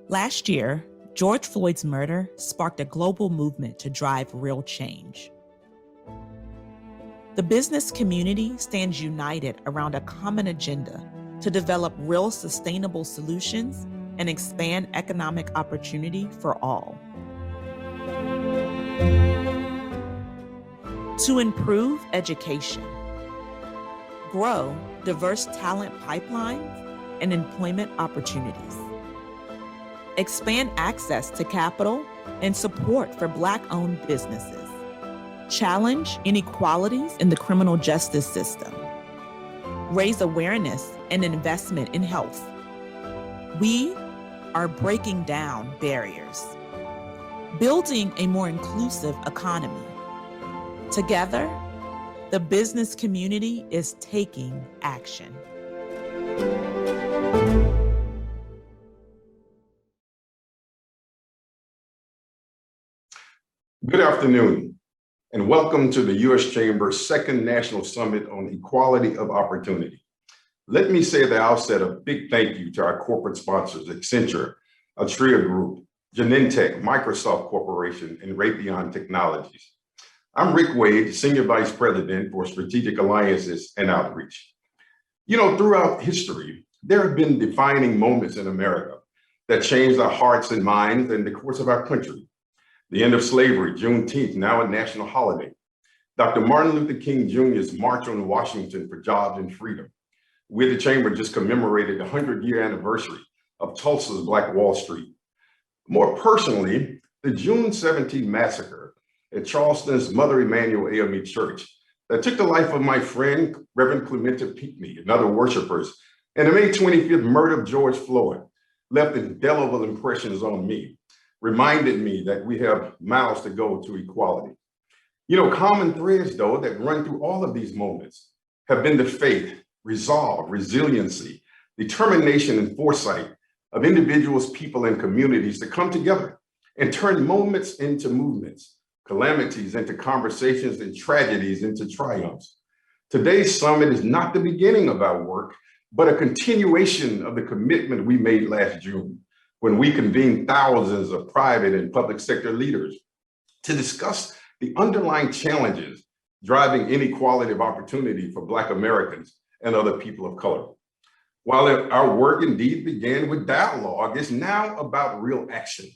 Last year, George Floyd's murder sparked a global movement to drive real change. The business community stands united around a common agenda to develop real sustainable solutions and expand economic opportunity for all. To improve education, grow diverse talent pipelines and employment opportunities, expand access to capital and support for Black-owned businesses, challenge inequalities in the criminal justice system, raise awareness and investment in health. We are breaking down barriers, building a more inclusive economy. Together, the business community is taking action. Good afternoon, and welcome to the U.S. Chamber's second National Summit on Equality of Opportunity. Let me say at the outset a big thank you to our corporate sponsors, Accenture, Altria Group, Genentech, Microsoft Corporation, and Raytheon Technologies. I'm Rick Wade, Senior Vice President for Strategic Alliances and Outreach. You know, throughout history, there have been defining moments in America that changed our hearts and minds and the course of our country. The end of slavery, Juneteenth, now a national holiday. Dr. Martin Luther King Jr.'s March on Washington for Jobs and Freedom. We at the Chamber just commemorated the 100-year anniversary of Tulsa's Black Wall Street. More personally, the June 17 massacre at Charleston's Mother Emanuel AME Church that took the life of my friend, Reverend Clementa Pinckney, and other worshipers, and the May 25th murder of George Floyd left indelible impressions on me, reminded me that we have miles to go to equality. You know, common threads, though, that run through all of these moments have been the faith, resolve, resiliency, determination, and foresight of individuals, people, and communities to come together and turn moments into movements, calamities into conversations, and tragedies into triumphs. Today's summit is not the beginning of our work, but a continuation of the commitment we made last June, when we convened thousands of private and public sector leaders to discuss the underlying challenges driving inequality of opportunity for Black Americans and other people of color. While our work indeed began with dialogue, it's now about real action.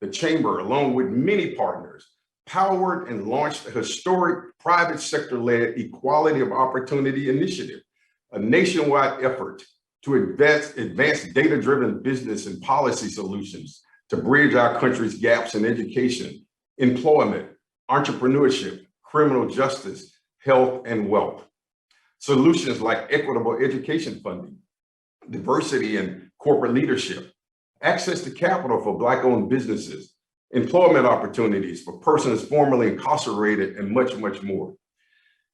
The Chamber, along with many partners, powered and launched a historic private sector-led Equality of Opportunity Initiative, a nationwide effort to advance data-driven business and policy solutions to bridge our country's gaps in education, employment, entrepreneurship, criminal justice, health, and wealth. Solutions like equitable education funding, diversity in corporate leadership, access to capital for Black-owned businesses, employment opportunities for persons formerly incarcerated, and much, much more.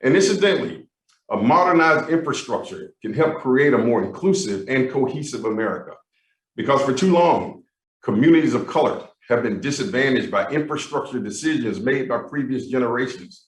And incidentally, a modernized infrastructure can help create a more inclusive and cohesive America, because for too long, communities of color have been disadvantaged by infrastructure decisions made by previous generations,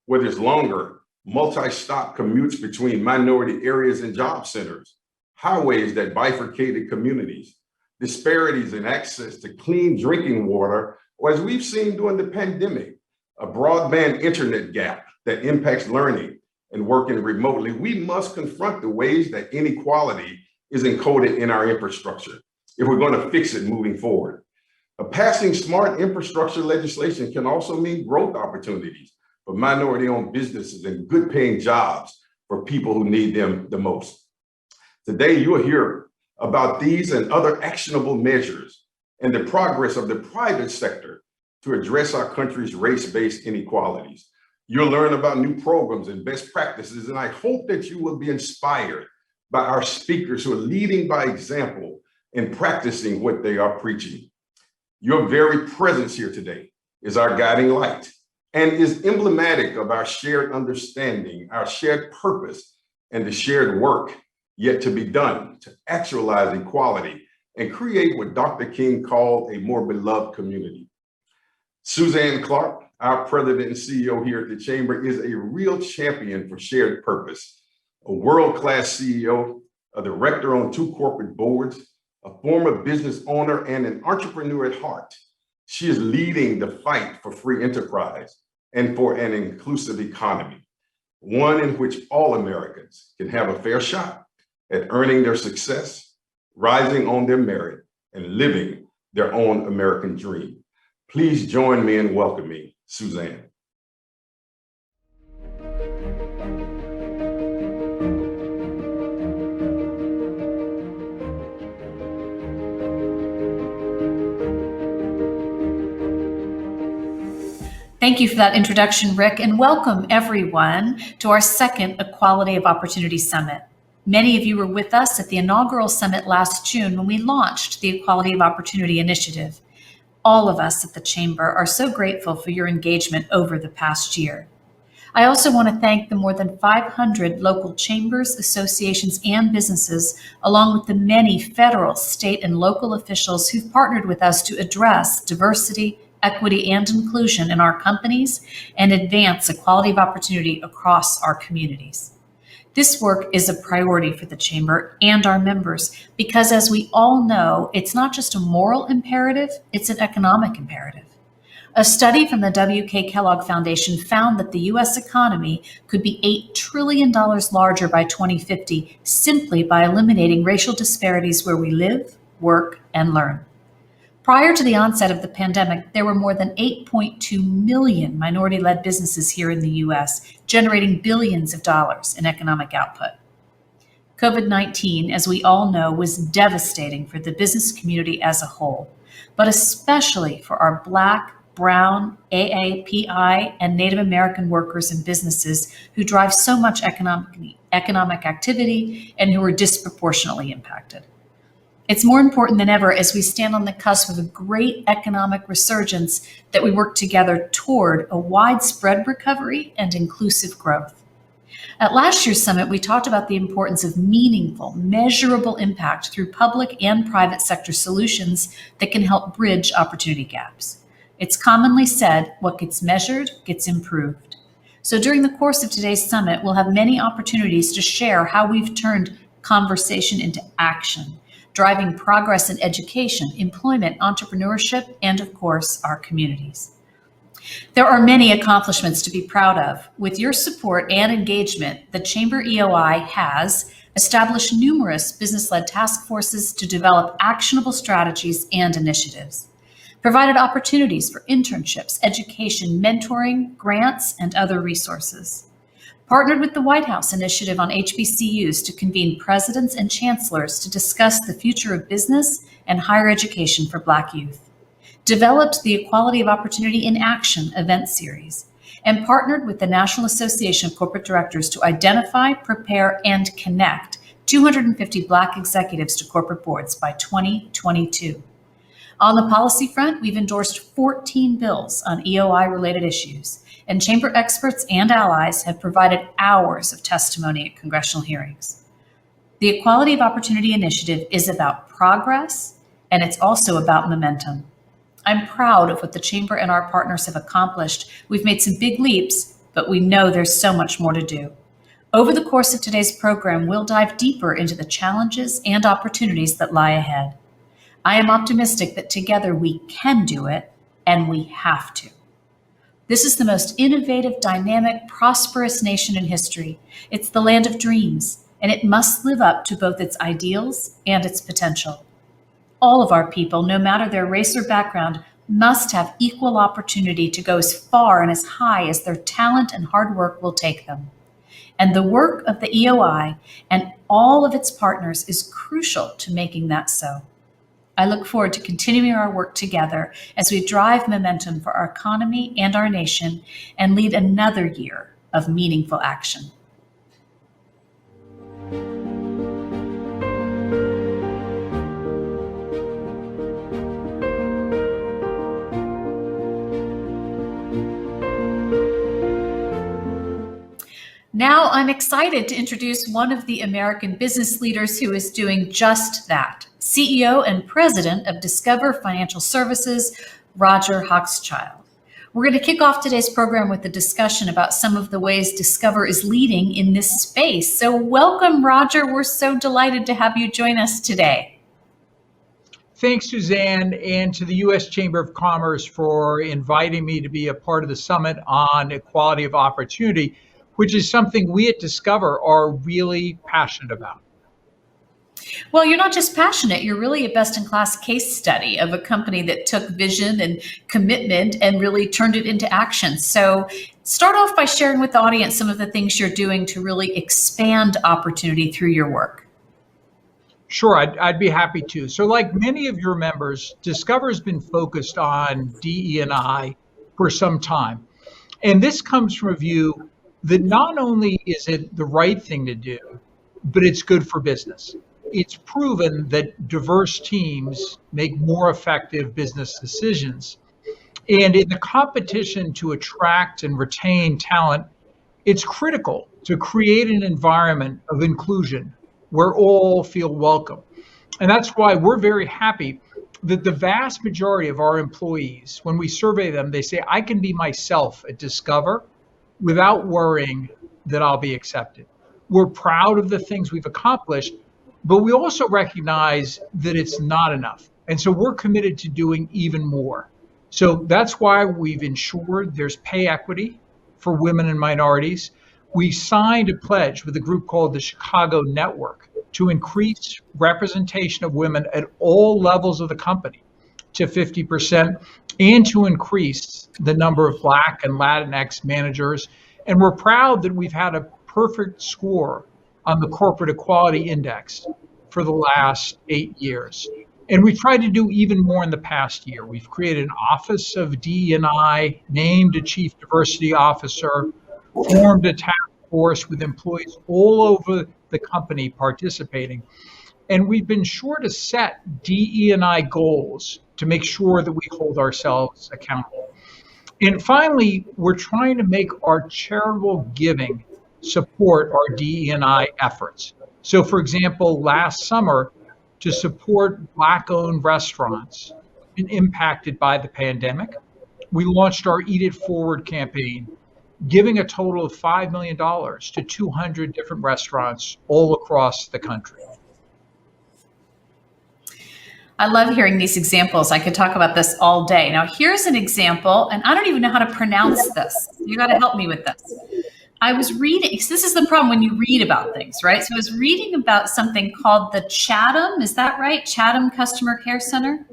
whether it's longer, multi-stop commutes between minority areas and job centers, highways that bifurcated communities, disparities in access to clean drinking water, or as we've seen during the pandemic, a broadband internet gap that impacts learning and working remotely. We must confront the ways that inequality is encoded in our infrastructure if we're going to fix it moving forward. Passing smart infrastructure legislation can also mean growth opportunities for minority-owned businesses and good-paying jobs for people who need them the most. Today, you will hear about these and other actionable measures and the progress of the private sector to address our country's race-based inequalities. You'll learn about new programs and best practices, and I hope that you will be inspired by our speakers who are leading by example and practicing what they are preaching. Your very presence here today is our guiding light and is emblematic of our shared understanding, our shared purpose, and the shared work yet to be done to actualize equality and create what Dr. King called a more beloved community. Suzanne Clark, our president and CEO here at the Chamber, is a real champion for shared purpose, a world-class CEO, a director on 2 corporate boards, A former business owner and an entrepreneur at heart, she is leading the fight for free enterprise and for an inclusive economy, one in which all Americans can have a fair shot at earning their success, rising on their merit, and living their own American dream. Please join me in welcoming Suzanne. Thank you for that introduction, Rick, and welcome everyone to our second Equality of Opportunity Summit. Many of you were with us at the inaugural summit last June when we launched the Equality of Opportunity Initiative. All of us at the Chamber are so grateful for your engagement over the past year. I also want to thank the more than 500 local chambers, associations, and businesses, along with the many federal, state, and local officials who've partnered with us to address diversity, equity, and inclusion in our companies and advance equality of opportunity across our communities. This work is a priority for the Chamber and our members because, as we all know, it's not just a moral imperative, it's an economic imperative. A study from the W.K. Kellogg Foundation found that the U.S. economy could be $8 trillion larger by 2050 simply by eliminating racial disparities where we live, work, and learn. Prior to the onset of the pandemic, there were more than 8.2 million minority-led businesses here in the U.S., generating billions of dollars in economic output. COVID-19, as we all know, was devastating for the business community as a whole, but especially for our Black, Brown, AAPI, and Native American workers and businesses who drive so much economic activity and who are disproportionately impacted. It's more important than ever as we stand on the cusp of a great economic resurgence that we work together toward a widespread recovery and inclusive growth. At last year's summit, we talked about the importance of meaningful, measurable impact through public and private sector solutions that can help bridge opportunity gaps. It's commonly said, what gets measured gets improved. So during the course of today's summit, we'll have many opportunities to share how we've turned conversation into action, driving progress in education, employment, entrepreneurship, and of course, our communities. There are many accomplishments to be proud of. With your support and engagement, the Chamber EOI has established numerous business-led task forces to develop actionable strategies and initiatives, provided opportunities for internships, education, mentoring, grants, and other resources, partnered with the White House Initiative on HBCUs to convene presidents and chancellors to discuss the future of business and higher education for Black youth, developed the Equality of Opportunity in Action event series, and partnered with the National Association of Corporate Directors to identify, prepare, and connect 250 Black executives to corporate boards by 2022. On the policy front, we've endorsed 14 bills on EOI-related issues, and Chamber experts and allies have provided hours of testimony at congressional hearings. The Equality of Opportunity Initiative is about progress, and it's also about momentum. I'm proud of what the Chamber and our partners have accomplished. We've made some big leaps, but we know there's so much more to do. Over the course of today's program, we'll dive deeper into the challenges and opportunities that lie ahead. I am optimistic that together we can do it, and we have to. This is the most innovative, dynamic, prosperous nation in history. It's the land of dreams, and it must live up to both its ideals and its potential. All of our people, no matter their race or background, must have equal opportunity to go as far and as high as their talent and hard work will take them. And the work of the EOI and all of its partners is crucial to making that so. I look forward to continuing our work together as we drive momentum for our economy and our nation and lead another year of meaningful action. Now I'm excited to introduce one of the American business leaders who is doing just that. CEO and President of Discover Financial Services, Roger Hochschild. We're going to kick off today's program with a discussion about some of the ways Discover is leading in this space. So welcome, Roger. We're so delighted to have you join us today. Thanks, Suzanne, and to the U.S. Chamber of Commerce for inviting me to be a part of the summit on equality of opportunity, which is something we at Discover are really passionate about. Well, you're not just passionate, you're really a best-in-class case study of a company that took vision and commitment and really turned it into action. So start off by sharing with the audience some of the things you're doing to really expand opportunity through your work. Sure, I'd be happy to. So like many of your members, Discover's been focused on DE&I for some time. And this comes from a view that not only is it the right thing to do, but it's good for business. It's proven that diverse teams make more effective business decisions. And in the competition to attract and retain talent, it's critical to create an environment of inclusion where all feel welcome. And that's why we're very happy that the vast majority of our employees, when we survey them, they say, I can be myself at Discover without worrying that I'll be accepted. We're proud of the things we've accomplished, but we also recognize that it's not enough. And so we're committed to doing even more. So that's why we've ensured there's pay equity for women and minorities. We signed a pledge with a group called the Chicago Network to increase representation of women at all levels of the company to 50% and to increase the number of Black and Latinx managers. And we're proud that we've had a perfect score on the Corporate Equality Index for the last 8 years. And we've tried to do even more in the past year. We've created an Office of DE&I, named a Chief Diversity Officer, formed a task force with employees all over the company participating. And we've been sure to set DE&I goals to make sure that we hold ourselves accountable. And finally, we're trying to make our charitable giving support our DE&I efforts. So for example, last summer, to support Black-owned restaurants and impacted by the pandemic, we launched our Eat It Forward campaign, giving a total of $5 million to 200 different restaurants all across the country. I love hearing these examples. I could talk about this all day. Now, here's an example, and I don't even know how to pronounce this. You got to help me with this. I was reading, this is the problem when you read about things, right? So I was reading about something called the Chatham, is that right? Chatham Customer Care Center?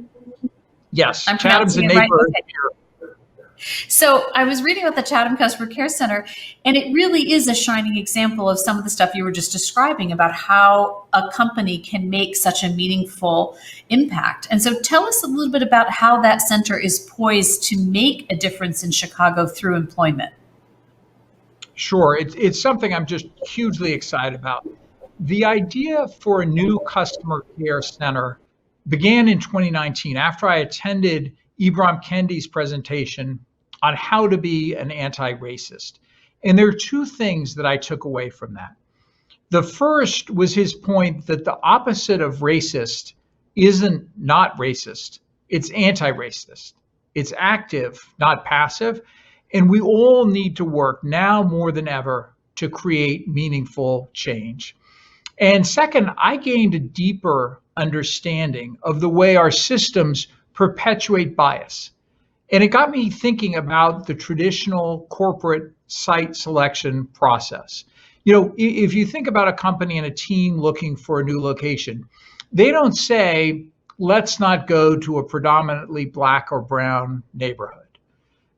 Yes, I'm Chatham's a pronouncing it right? neighborhood Okay. here. So I was reading about the Chatham Customer Care Center, and it really is a shining example of some of the stuff you were just describing about how a company can make such a meaningful impact. And so tell us a little bit about how that center is poised to make a difference in Chicago through employment. Sure, it's something I'm just hugely excited about. The idea for a new customer care center began in 2019 after I attended Ibram Kendi's presentation on how to be an anti-racist. And there are two things that I took away from that. The first was his point that the opposite of racist isn't not racist, it's anti-racist. It's active, not passive. And we all need to work now more than ever to create meaningful change. And second, I gained a deeper understanding of the way our systems perpetuate bias. And it got me thinking about the traditional corporate site selection process. You know, if you think about a company and a team looking for a new location, they don't say, let's not go to a predominantly Black or brown neighborhood.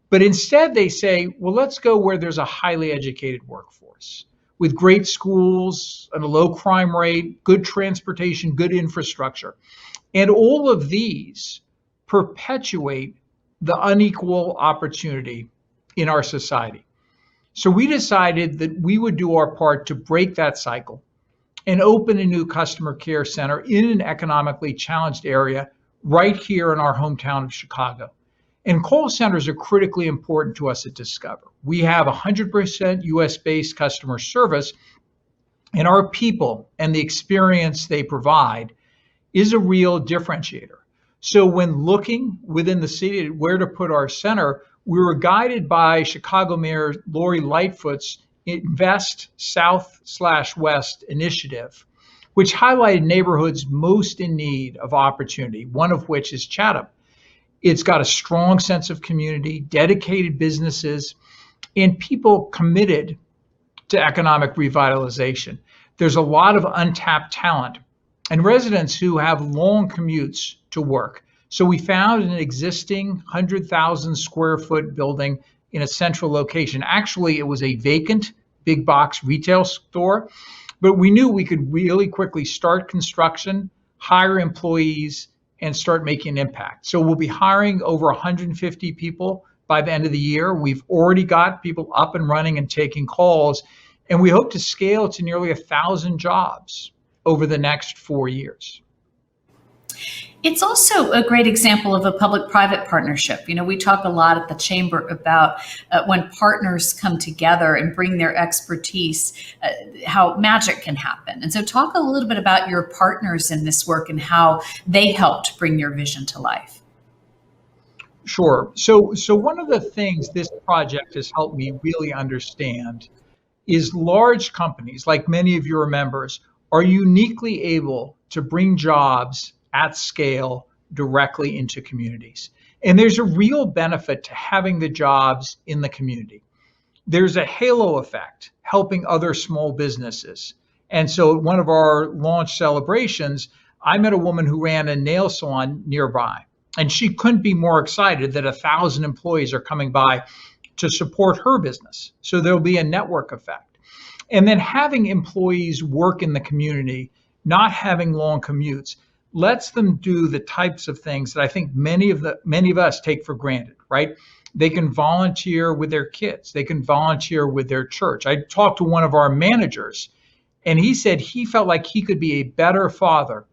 But instead they say, well, let's go where there's a highly educated workforce with great schools and a low crime rate, good transportation, good infrastructure. And all of these perpetuate the unequal opportunity in our society. So we decided that we would do our part to break that cycle and open a new customer care center in an economically challenged area right here in our hometown of Chicago. And call centers are critically important to us at Discover. We have 100% US-based customer service, and our people and the experience they provide is a real differentiator. So when looking within the city at where to put our center, we were guided by Chicago Mayor Lori Lightfoot's Invest South/West initiative, which highlighted neighborhoods most in need of opportunity, one of which is Chatham. It's got a strong sense of community, dedicated businesses, and people committed to economic revitalization. There's a lot of untapped talent and residents who have long commutes to work. So we found an existing 100,000 square foot building in a central location. Actually, it was a vacant big box retail store, but we knew we could really quickly start construction, hire employees, and start making an impact. So we'll be hiring over 150 people by the end of the year. We've already got people up and running and taking calls, and we hope to scale to nearly 1,000 jobs over the next 4 years. It's also a great example of a public-private partnership. You know, we talk a lot at the Chamber about when partners come together and bring their expertise, how magic can happen. And so talk a little bit about your partners in this work and how they helped bring your vision to life. Sure. So one of the things this project has helped me really understand is large companies, like many of your members, are uniquely able to bring jobs at scale directly into communities. And there's a real benefit to having the jobs in the community. There's a halo effect helping other small businesses. And so at one of our launch celebrations, I met a woman who ran a nail salon nearby, and she couldn't be more excited that 1,000 employees are coming by to support her business. So there'll be a network effect. And then having employees work in the community, not having long commutes, lets them do the types of things that I think many of us take for granted, right? They can volunteer with their kids. They can volunteer with their church. I talked to one of our managers, and he said he felt like he could be a better father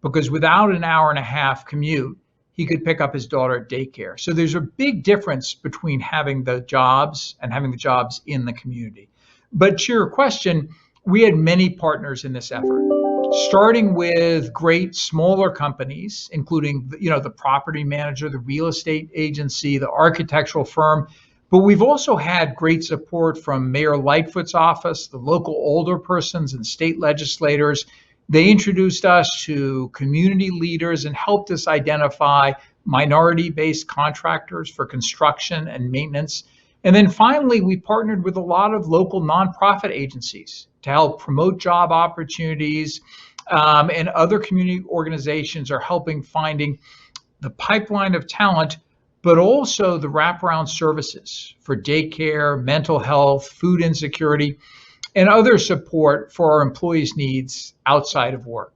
because without an hour and a half commute, he could pick up his daughter at daycare. So there's a big difference between having the jobs and having the jobs in the community. But to your question, we had many partners in this effort, starting with great smaller companies, including the property manager, the real estate agency, the architectural firm. But we've also had great support from Mayor Lightfoot's office, the local older persons and state legislators. They introduced us to community leaders and helped us identify minority-based contractors for construction and maintenance. And then finally, we partnered with a lot of local nonprofit agencies to help promote job opportunities, and other community organizations are helping finding the pipeline of talent, but also the wraparound services for daycare, mental health, food insecurity, and other support for our employees' needs outside of work.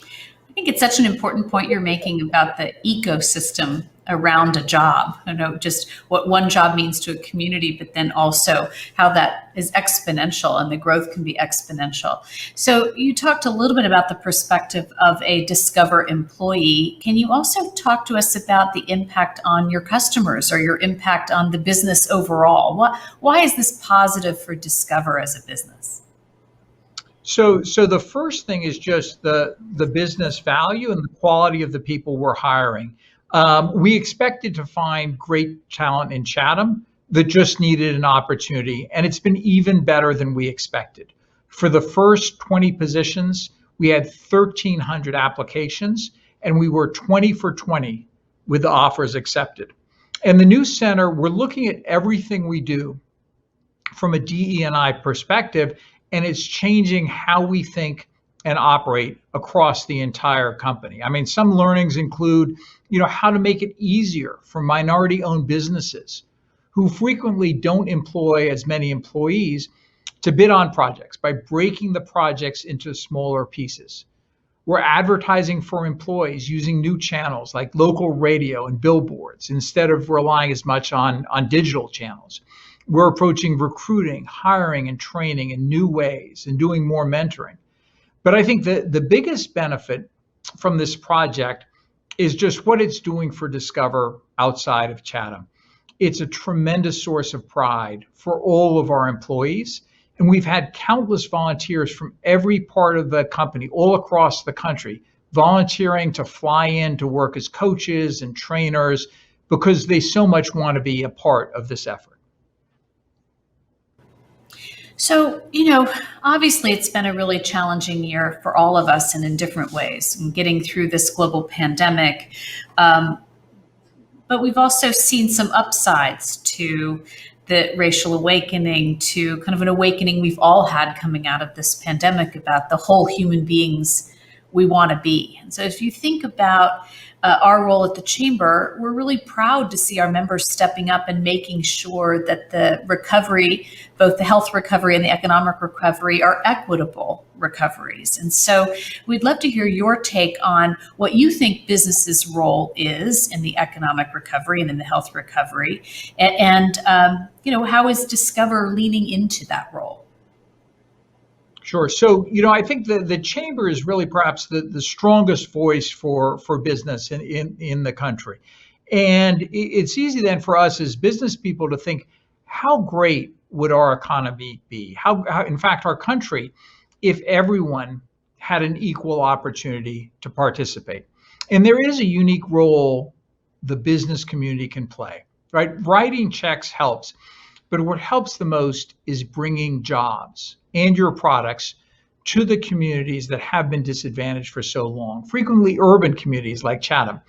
I think it's such an important point you're making about the ecosystem around a job. I know just what one job means to a community, but then also how that is exponential and the growth can be exponential. So you talked a little bit about the perspective of a Discover employee. Can you also talk to us about the impact on your customers or your impact on the business overall? Why is this positive for Discover as a business? So the first thing is just the business value and the quality of the people we're hiring. We expected to find great talent in Chatham that just needed an opportunity, and it's been even better than we expected. For the first 20 positions, we had 1,300 applications, and we were 20 for 20 with the offers accepted. And the new center, we're looking at everything we do from a DE&I perspective, and it's changing how we think and operate across the entire company. I mean, some learnings include, how to make it easier for minority-owned businesses who frequently don't employ as many employees to bid on projects by breaking the projects into smaller pieces. We're advertising for employees using new channels like local radio and billboards instead of relying as much on digital channels. We're approaching recruiting, hiring, and training in new ways and doing more mentoring. But I think the biggest benefit from this project is just what it's doing for Discover outside of Chatham. It's a tremendous source of pride for all of our employees. And we've had countless volunteers from every part of the company, all across the country, volunteering to fly in to work as coaches and trainers because they so much want to be a part of this effort. So, obviously it's been a really challenging year for all of us and in different ways, and getting through this global pandemic. But we've also seen some upsides to the racial awakening, to kind of an awakening we've all had coming out of this pandemic about the whole human beings we want to be. And so if you think about our role at the Chamber, we're really proud to see our members stepping up and making sure that the recovery, both the health recovery and the economic recovery, are equitable recoveries. And so we'd love to hear your take on what you think business's role is in the economic recovery and in the health recovery. And how is Discover leaning into that role? Sure. So, I think the Chamber is really perhaps the strongest voice for business in the country. And it's easy then for us as business people to think, how great would our economy be? How in fact, our country, if everyone had an equal opportunity to participate. And there is a unique role the business community can play, right? Writing checks helps. But what helps the most is bringing jobs and your products to the communities that have been disadvantaged for so long, frequently urban communities like Chatham.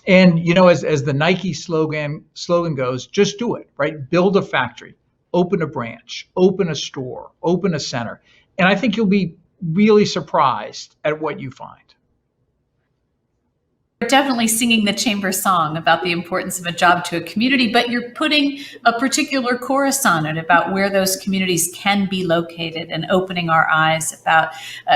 And, as the Nike slogan goes, just do it, right? Build a factory, open a branch, open a store, open a center. And I think you'll be really surprised at what you find. You're definitely singing the Chamber song about the importance of a job to a community, but you're putting a particular chorus on it about where those communities can be located and opening our eyes about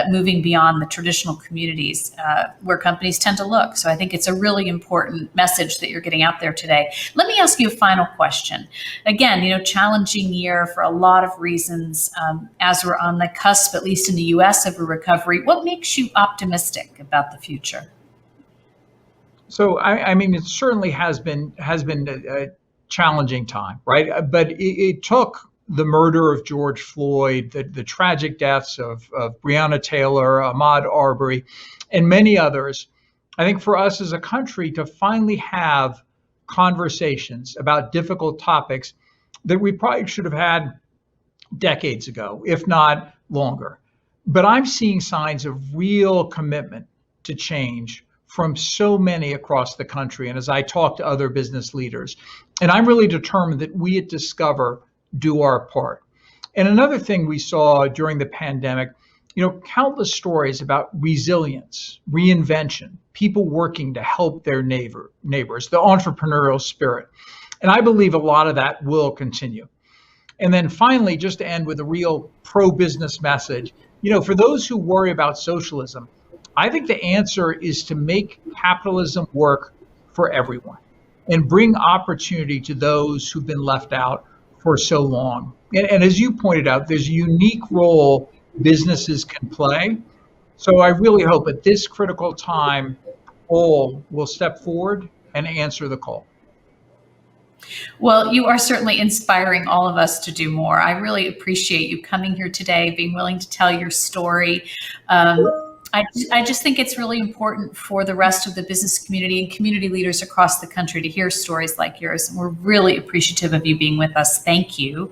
moving beyond the traditional communities where companies tend to look. So I think it's a really important message that you're getting out there today. Let me ask you a final question. Again, challenging year for a lot of reasons as we're on the cusp, at least in the US, of a recovery. What makes you optimistic about the future? So I mean, it certainly has been a challenging time, right? But it took the murder of George Floyd, the tragic deaths of Breonna Taylor, Ahmaud Arbery, and many others, I think for us as a country to finally have conversations about difficult topics that we probably should have had decades ago, if not longer. But I'm seeing signs of real commitment to change from so many across the country. And as I talk to other business leaders, and I'm really determined that we at Discover do our part. And another thing we saw during the pandemic, countless stories about resilience, reinvention, people working to help their neighbors, the entrepreneurial spirit. And I believe a lot of that will continue. And then finally, just to end with a real pro-business message, for those who worry about socialism, I think the answer is to make capitalism work for everyone and bring opportunity to those who've been left out for so long. And as you pointed out, there's a unique role businesses can play. So I really hope at this critical time, all will step forward and answer the call. Well, you are certainly inspiring all of us to do more. I really appreciate you coming here today, being willing to tell your story. I just think it's really important for the rest of the business community and community leaders across the country to hear stories like yours. And we're really appreciative of you being with us. Thank you.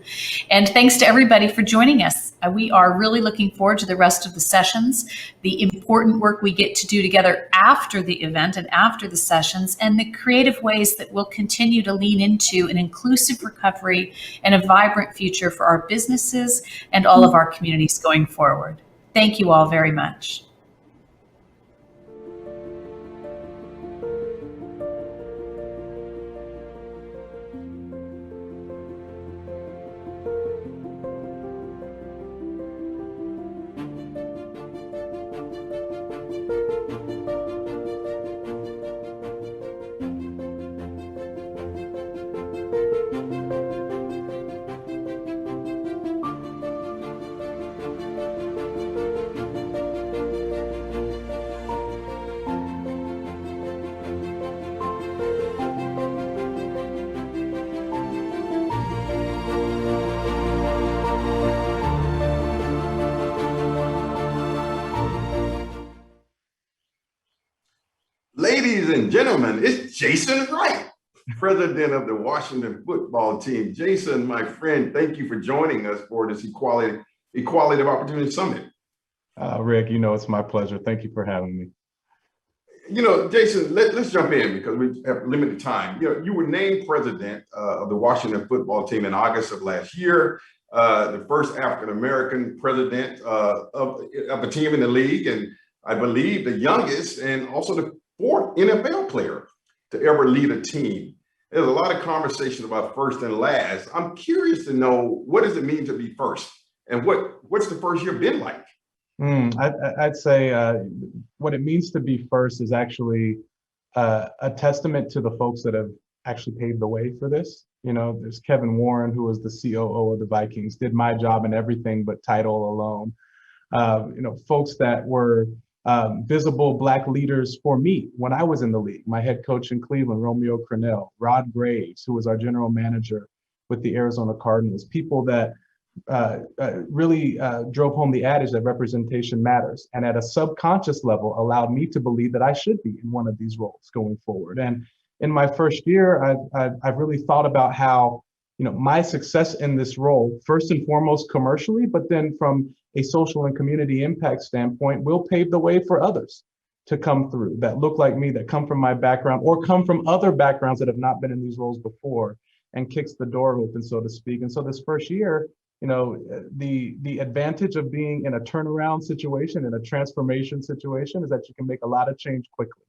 And thanks to everybody for joining us. We are really looking forward to the rest of the sessions, the important work we get to do together after the event and after the sessions, and the creative ways that we'll continue to lean into an inclusive recovery and a vibrant future for our businesses and all of our communities going forward. Thank you all very much. Ladies and gentlemen, it's Jason Wright, president of the Washington football team. Jason, my friend, thank you for joining us for this Equality Equality of Opportunity Summit. Rick, it's my pleasure. Thank you for having me. Jason, let's jump in because we have limited time. You were named president of the Washington football team in August of last year, the first African-American president of a team in the league, and I believe the youngest and also the fourth NFL player to ever lead a team. There's a lot of conversation about first and last. I'm curious to know, what does it mean to be first? And what's the first year been like? I'd say what it means to be first is actually a testament to the folks that have actually paved the way for this. There's Kevin Warren, who was the COO of the Vikings, did my job in everything but title alone. Folks that were visible Black leaders for me when I was in the league. My head coach in Cleveland, Romeo Crennel, Rod Graves, who was our general manager with the Arizona Cardinals, people that really drove home the adage that representation matters, and at a subconscious level allowed me to believe that I should be in one of these roles going forward. And in my first year, I've really thought about how my success in this role, first and foremost commercially, but then from a social and community impact standpoint, will pave the way for others to come through that look like me, that come from my background or come from other backgrounds that have not been in these roles before, and kicks the door open, so to speak. And so this first year, the advantage of being in a turnaround situation, in a transformation situation, is that you can make a lot of change quickly.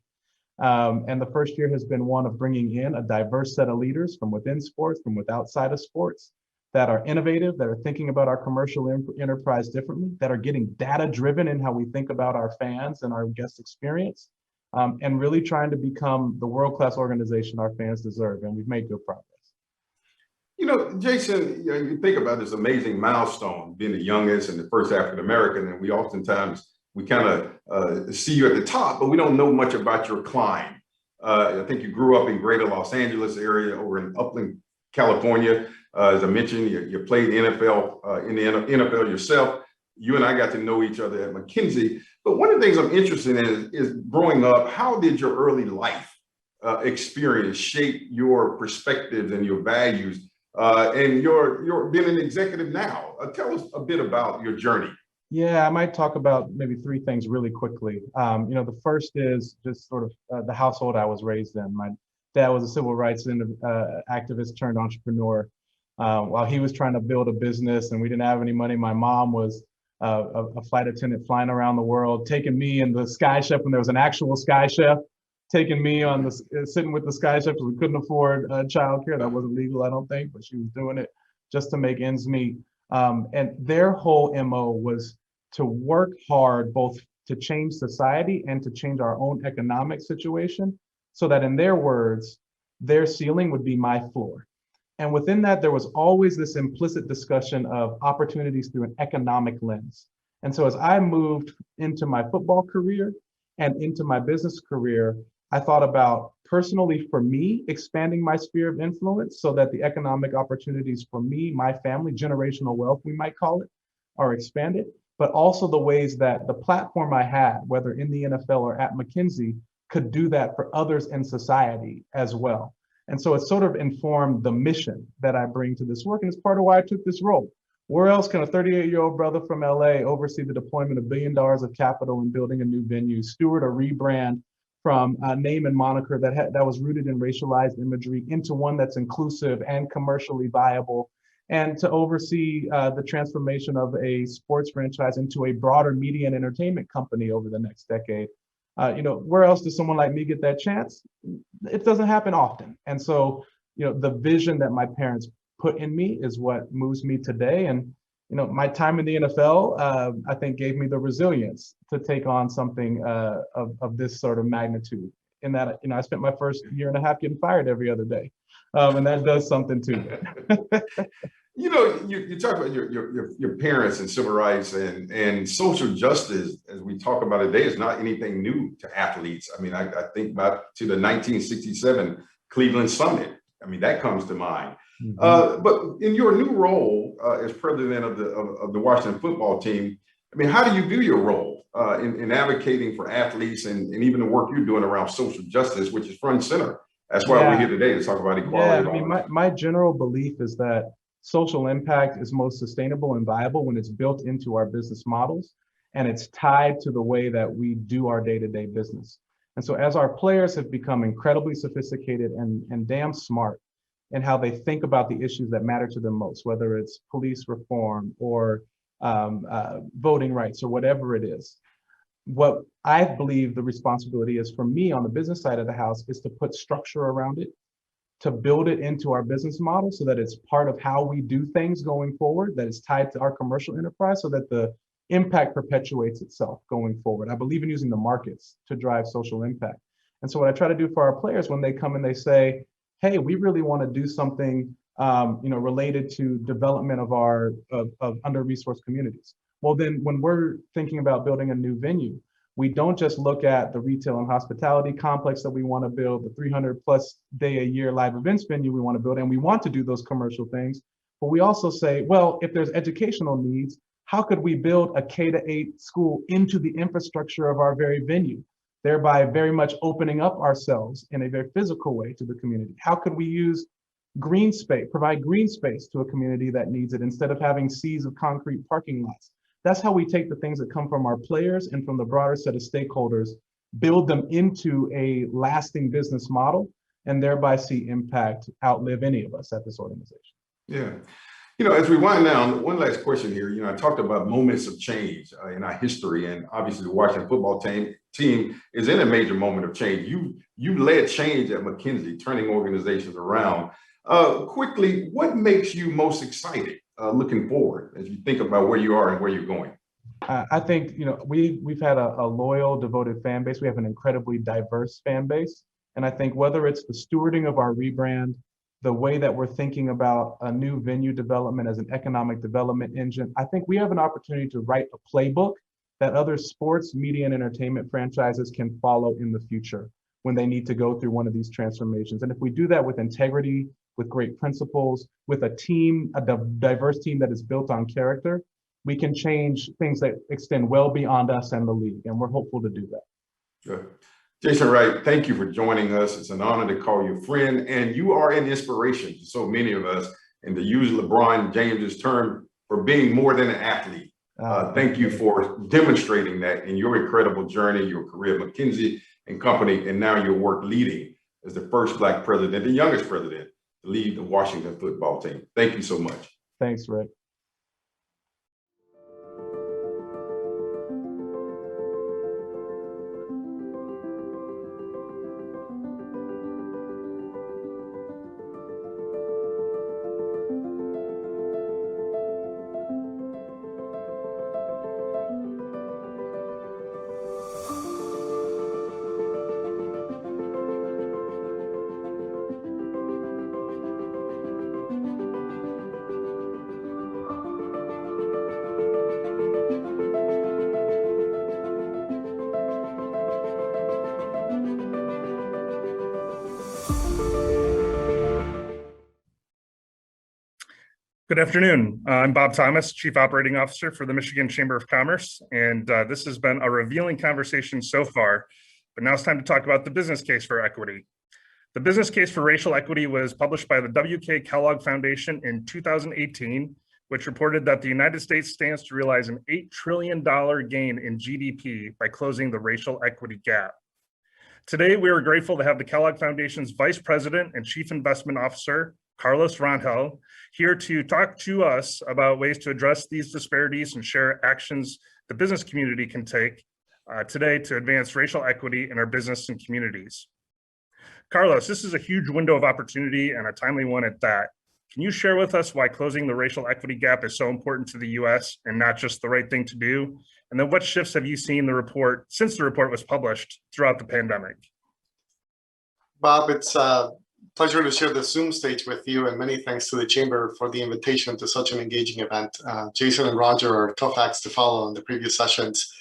And the first year has been one of bringing in a diverse set of leaders from within sports, from outside of sports, that are innovative, that are thinking about our commercial enterprise differently, that are getting data driven in how we think about our fans and our guest experience, and really trying to become the world-class organization our fans deserve. And we've made good progress. Jason, you think about this amazing milestone, being the youngest and the first African-American, and we kind of see you at the top, but we don't know much about your climb. I think you grew up in greater Los Angeles area, over in Upland, California. As I mentioned, you played NFL in the NFL yourself. You and I got to know each other at McKinsey. But one of the things I'm interested in is growing up, how did your early life experience shape your perspectives and your values? And you're being an executive now. Tell us a bit about your journey. Yeah, I might talk about maybe three things really quickly. The first is just sort of the household I was raised in. My dad was a civil rights activist turned entrepreneur. While he was trying to build a business and we didn't have any money, my mom was a flight attendant flying around the world, taking me in the Sky Chef when there was an actual Sky Chef, taking me on sitting with the Sky Chef because we couldn't afford childcare. That wasn't legal, I don't think, but she was doing it just to make ends meet. And their whole MO was to work hard, both to change society and to change our own economic situation, so that, in their words, their ceiling would be my floor. And within that, there was always this implicit discussion of opportunities through an economic lens. And so as I moved into my football career and into my business career, I thought about, personally for me, expanding my sphere of influence so that the economic opportunities for me, my family, generational wealth, we might call it, are expanded, but also the ways that the platform I had, whether in the NFL or at McKinsey, could do that for others in society as well. And so it sort of informed the mission that I bring to this work, and it's part of why I took this role. Where else can a 38-year-old brother from LA oversee the deployment of $1 billion of capital in building a new venue, steward a rebrand from a name and moniker that was rooted in racialized imagery into one that's inclusive and commercially viable, and to oversee the transformation of a sports franchise into a broader media and entertainment company over the next decade? Where else does someone like me get that chance? It doesn't happen often. And so, the vision that my parents put in me is what moves me today. And, my time in the NFL, I think, gave me the resilience to take on something of this sort of magnitude. In that, I spent my first year and a half getting fired every other day. And that does something to me. You talk about your parents and civil rights and social justice, as we talk about today, is not anything new to athletes. I mean, I think back to the 1967 Cleveland Summit. I mean, that comes to mind. Mm-hmm. But in your new role as president of the Washington football team, I mean, how do you view your role in advocating for athletes and even the work you're doing around social justice, which is front and center? That's why we're here today to talk about equality. Yeah, I mean, my general belief is that social impact is most sustainable and viable when it's built into our business models and it's tied to the way that we do our day-to-day business. And so as our players have become incredibly sophisticated and damn smart in how they think about the issues that matter to them most, whether it's police reform or voting rights or whatever it is, what I believe the responsibility is for me on the business side of the house is to put structure around it, to build it into our business model so that it's part of how we do things going forward, that it's tied to our commercial enterprise so that the impact perpetuates itself going forward. I believe in using the markets to drive social impact. And so what I try to do for our players when they come and they say, hey, we really want to do something related to development of our under-resourced communities. Well, then when we're thinking about building a new venue, we don't just look at the retail and hospitality complex that we want to build, the 300 plus day a year live events venue we want to build, and we want to do those commercial things. But we also say, well, if there's educational needs, how could we build a K-8 school into the infrastructure of our very venue, thereby very much opening up ourselves in a very physical way to the community? How could we use green space, provide green space to a community that needs it instead of having seas of concrete parking lots? That's how we take the things that come from our players and from the broader set of stakeholders, build them into a lasting business model, and thereby see impact outlive any of us at this organization. Yeah. As we wind down, one last question here. I talked about moments of change in our history, and obviously the Washington football team is in a major moment of change. You led change at McKinsey, turning organizations around. Quickly, what makes you most excited looking forward as you think about where you are and where you're going? I think we've had a loyal, devoted fan base. We have an incredibly diverse fan base, and I think whether it's the stewarding of our rebrand, the way that we're thinking about a new venue development as an economic development engine, I think we have an opportunity to write a playbook that other sports, media, and entertainment franchises can follow in the future when they need to go through one of these transformations. And if we do that with integrity, with great principles, with a team, a diverse team that is built on character, we can change things that extend well beyond us and the league. And we're hopeful to do that. Good. Jason Wright, thank you for joining us. It's an honor to call you a friend, and you are an inspiration to so many of us, and to use LeBron James's term, for being more than an athlete. Thank you for demonstrating that in your incredible journey, your career at McKinsey and Company, and now your work leading as the first Black president, the youngest president, to lead the Washington football team. Thank you so much. Thanks, Rick. Good afternoon. I'm Bob Thomas, Chief Operating Officer for the Michigan Chamber of Commerce, and this has been a revealing conversation so far, but now it's time to talk about the business case for equity. The business case for racial equity was published by the W.K. Kellogg Foundation in 2018, which reported that the United States stands to realize an $8 trillion gain in GDP by closing the racial equity gap. Today, we are grateful to have the Kellogg Foundation's Vice President and Chief Investment Officer, Carlos Rangel, here to talk to us about ways to address these disparities and share actions the business community can take today to advance racial equity in our business and communities. Carlos, this is a huge window of opportunity and a timely one at that. Can you share with us why closing the racial equity gap is so important to the U.S. and not just the right thing to do? And then what shifts have you seen since the report was published throughout the pandemic? Bob, it's pleasure to share the Zoom stage with you, and many thanks to the Chamber for the invitation to such an engaging event. Jason and Roger are tough acts to follow in the previous sessions.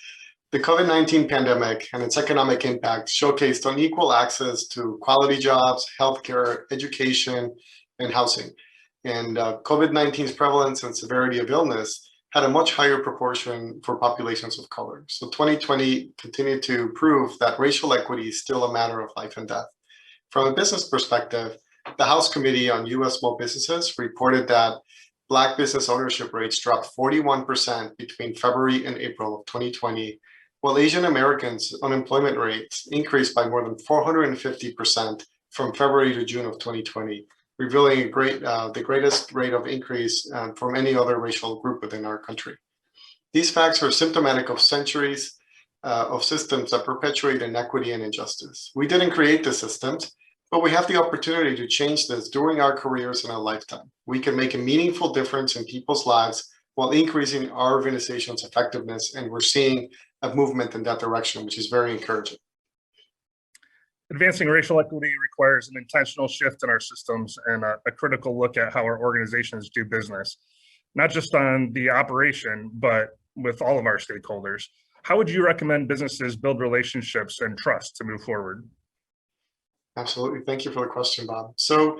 The COVID-19 pandemic and its economic impact showcased unequal access to quality jobs, healthcare, education, and housing. And COVID-19's prevalence and severity of illness had a much higher proportion for populations of color. So 2020 continued to prove that racial equity is still a matter of life and death. From a business perspective, the House Committee on U.S. Small Businesses reported that Black business ownership rates dropped 41% between February and April of 2020, while Asian Americans' unemployment rates increased by more than 450% from February to June of 2020, revealing the greatest rate of increase from any other racial group within our country. These facts are symptomatic of centuries of systems that perpetuate inequity and injustice. We didn't create the systems, but we have the opportunity to change this during our careers and our lifetime. We can make a meaningful difference in people's lives while increasing our organization's effectiveness, and we're seeing a movement in that direction, which is very encouraging. Advancing racial equity requires an intentional shift in our systems and a critical look at how our organizations do business, not just on the operation, but with all of our stakeholders. How would you recommend businesses build relationships and trust to move forward? Absolutely. Thank you for the question, Bob. So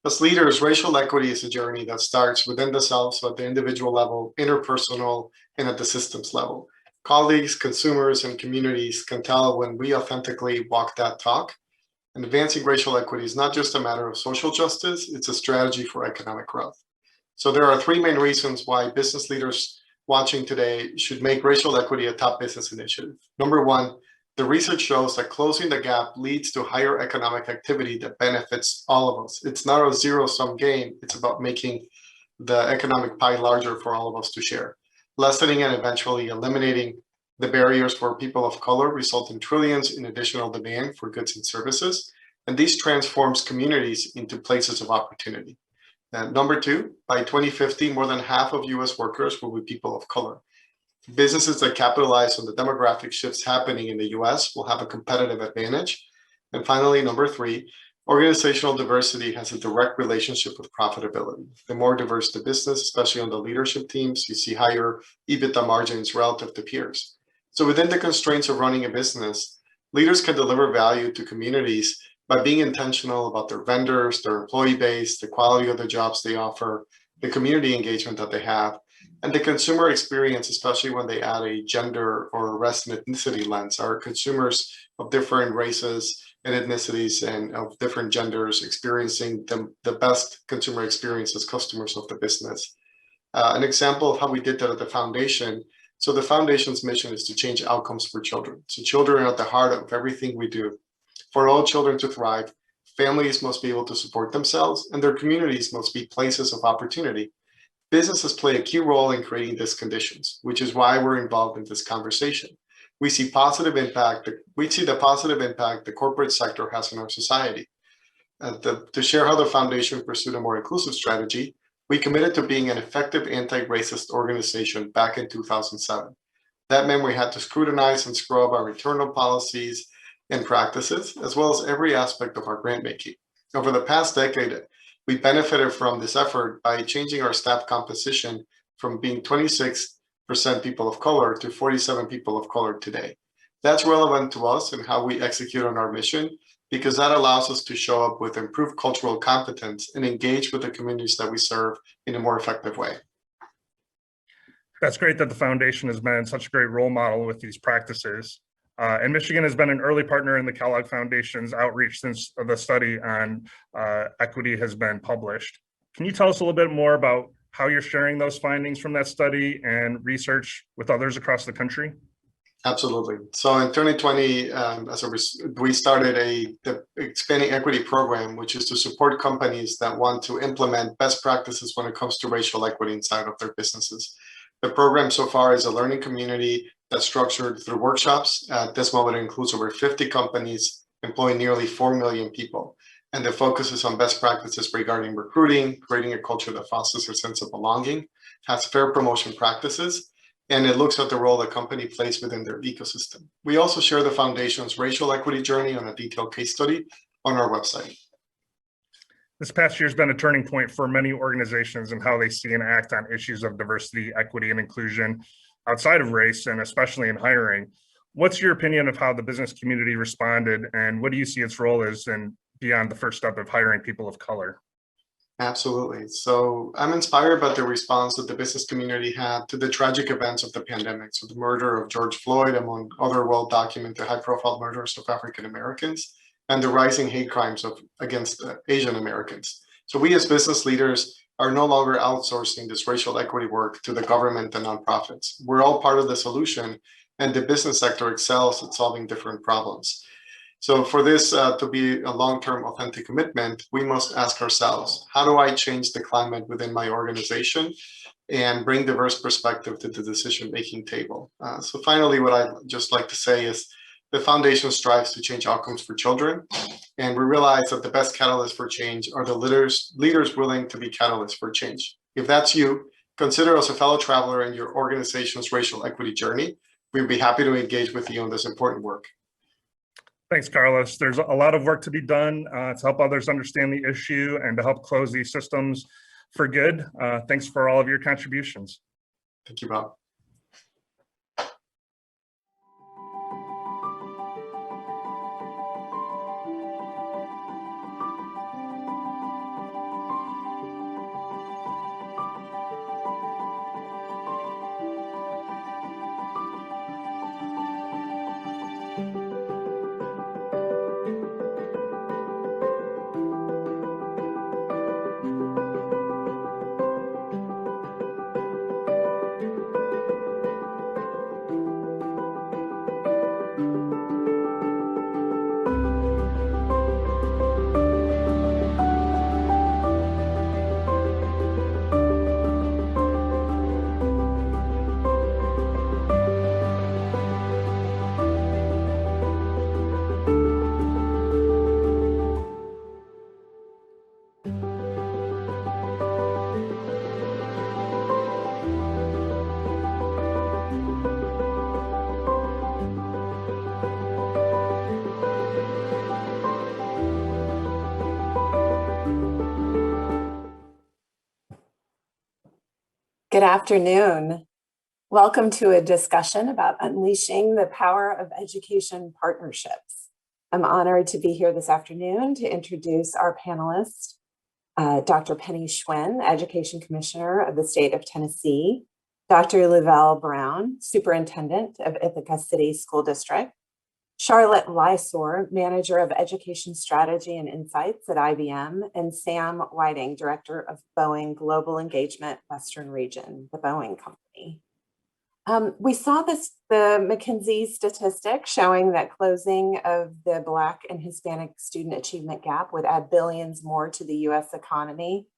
as leaders, racial equity is a journey that starts within the self, so at the individual level, interpersonal, and at the systems level. Colleagues, consumers, and communities can tell when we authentically walk that talk. And advancing racial equity is not just a matter of social justice, it's a strategy for economic growth. So there are three main reasons why business leaders watching today should make racial equity a top business initiative. Number one, the research shows that closing the gap leads to higher economic activity that benefits all of us. It's not a zero-sum game, it's about making the economic pie larger for all of us to share. Lessening and eventually eliminating the barriers for people of color result in trillions in additional demand for goods and services, and this transforms communities into places of opportunity. And number two, by 2050, more than half of US workers will be people of color. Businesses that capitalize on the demographic shifts happening in the US will have a competitive advantage. And finally, number three, organizational diversity has a direct relationship with profitability. The more diverse the business, especially on the leadership teams, you see higher EBITDA margins relative to peers. So within the constraints of running a business, leaders can deliver value to communities by being intentional about their vendors, their employee base, the quality of the jobs they offer, the community engagement that they have, and the consumer experience, especially when they add a gender or race and ethnicity lens. Our consumers of different races and ethnicities and of different genders experiencing the best consumer experience as customers of the business. An example of how we did that at the foundation. So the foundation's mission is to change outcomes for children. So children are at the heart of everything we do. For all children to thrive, families must be able to support themselves, and their communities must be places of opportunity. Businesses play a key role in creating these conditions, which is why we're involved in this conversation. We see the positive impact the corporate sector has on our society. To share how the foundation pursued a more inclusive strategy, we committed to being an effective anti-racist organization back in 2007. That meant we had to scrutinize and scrub our internal policies and practices, as well as every aspect of our grant making. Over the past decade, we benefited from this effort by changing our staff composition from being 26% people of color to 47 people of color today. That's relevant to us and how we execute on our mission, because that allows us to show up with improved cultural competence and engage with the communities that we serve in a more effective way. That's great that the foundation has been such a great role model with these practices. And Michigan has been an early partner in the Kellogg Foundation's outreach since the study on equity has been published. Can you tell us a little bit more about how you're sharing those findings from that study and research with others across the country? Absolutely. So in 2020, we started the Expanding Equity program, which is to support companies that want to implement best practices when it comes to racial equity inside of their businesses. The program so far is a learning community that's structured through workshops. At this moment, it includes over 50 companies employing nearly 4 million people. And the focus is on best practices regarding recruiting, creating a culture that fosters a sense of belonging, has fair promotion practices, and it looks at the role the company plays within their ecosystem. We also share the foundation's racial equity journey on a detailed case study on our website. This past year has been a turning point for many organizations in how they see and act on issues of diversity, equity, and inclusion outside of race, and especially in hiring. What's your opinion of how the business community responded, and what do you see its role is in beyond the first step of hiring people of color? Absolutely. So I'm inspired by the response that the business community had to the tragic events of the pandemic. So the murder of George Floyd, among other well-documented high-profile murders of African Americans, and the rising hate crimes against Asian Americans. So we as business leaders are no longer outsourcing this racial equity work to the government and nonprofits. We're all part of the solution, and the business sector excels at solving different problems. So for this to be a long-term authentic commitment, we must ask ourselves, how do I change the climate within my organization and bring diverse perspective to the decision-making table? So finally, what I'd just like to say is the foundation strives to change outcomes for children, and we realize that the best catalyst for change are the leaders willing to be catalysts for change. If that's you, consider us a fellow traveler in your organization's racial equity journey. We'd be happy to engage with you on this important work. Thanks, Carlos. There's a lot of work to be done to help others understand the issue and to help close these systems for good. Thanks for all of your contributions. Thank you, Bob. Good afternoon. Welcome to a discussion about unleashing the power of education partnerships. I'm honored to be here this afternoon to introduce our panelist, Dr. Penny Schwinn, Education Commissioner of the state of Tennessee, Dr. Lavelle Brown, Superintendent of Ithaca City School District, Charlotte Lysor, Manager of Education Strategy and Insights at IBM, and Sam Whiting, Director of Boeing Global Engagement Western Region, the Boeing Company. We saw the McKinsey statistic showing that closing of the Black and Hispanic student achievement gap would add billions more to the US economy.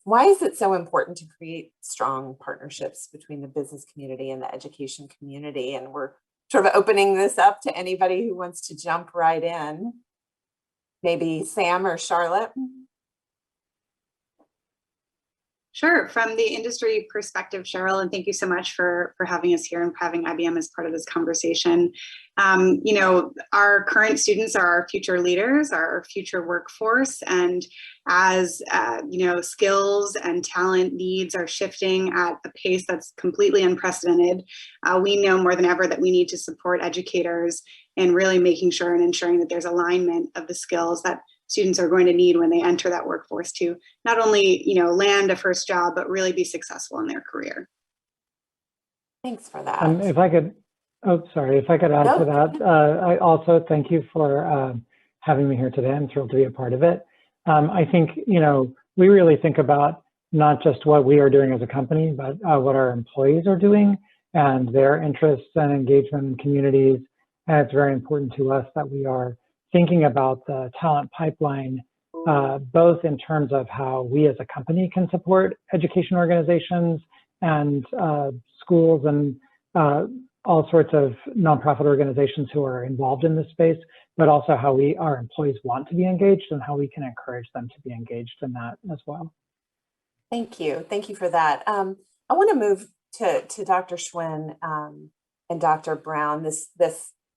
Why is it so important to create strong partnerships between the business community and the education community? And we're sort of opening this up to anybody who wants to jump right in. Maybe Sam or Charlotte. Sure, from the industry perspective, Cheryl, and thank you so much for having us here and having IBM as part of this conversation. You know, our current students are our future leaders, our future workforce, and as you know, skills and talent needs are shifting at a pace that's completely unprecedented. We know more than ever that we need to support educators in really making sure and ensuring that there's alignment of the skills that students are going to need when they enter that workforce to not only, you know, land a first job, but really be successful in their career. Thanks for that. If I could, if I could add to that, I also thank you for having me here today. I'm thrilled to be a part of it. I think, you know, we really think about not just what we are doing as a company, but what our employees are doing and their interests and engagement in communities. And it's very important to us that we are thinking about the talent pipeline, both in terms of how we as a company can support education organizations and schools and all sorts of nonprofit organizations who are involved in this space, but also how our employees want to be engaged and how we can encourage them to be engaged in that as well. Thank you. Thank you for that. I want to move to Dr. Schwinn and Dr. Brown. This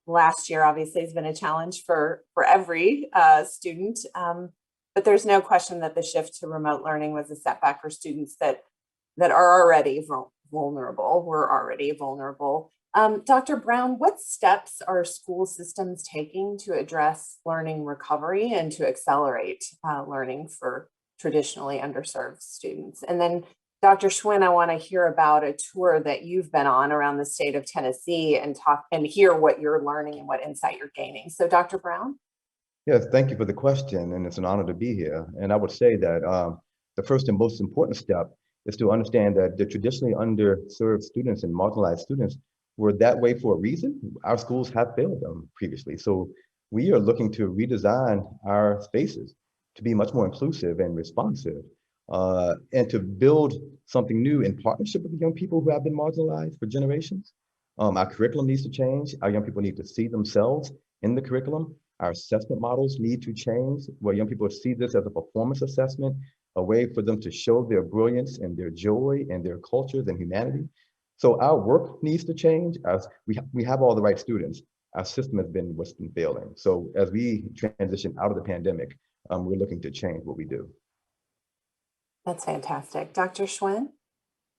last year obviously has been a challenge for every student, but there's no question that the shift to remote learning was a setback for students that are already vulnerable. We're already vulnerable. Dr. Brown, what steps are school systems taking to address learning recovery and to accelerate learning for traditionally underserved students? And then Dr. Schwinn, I want to hear about a tour that you've been on around the state of Tennessee and hear what you're learning and what insight you're gaining. So Dr. Brown? Yes, thank you for the question, and it's an honor to be here. And I would say that The first and most important step is to understand that the traditionally underserved students and marginalized students were that way for a reason. Our schools have failed them previously. So we are looking to redesign our spaces to be much more inclusive and responsive, and to build something new in partnership with the young people who have been marginalized for generations. Our curriculum needs to change. Our young people need to see themselves in the curriculum. Our assessment models need to change, where young people see this as a performance assessment, a way for them to show their brilliance and their joy and their cultures and humanity. So our work needs to change. As we have all the right students. Our system has been what's been failing. So as we transition out of the pandemic, we're looking to change what we do. That's fantastic. Dr. Schwinn?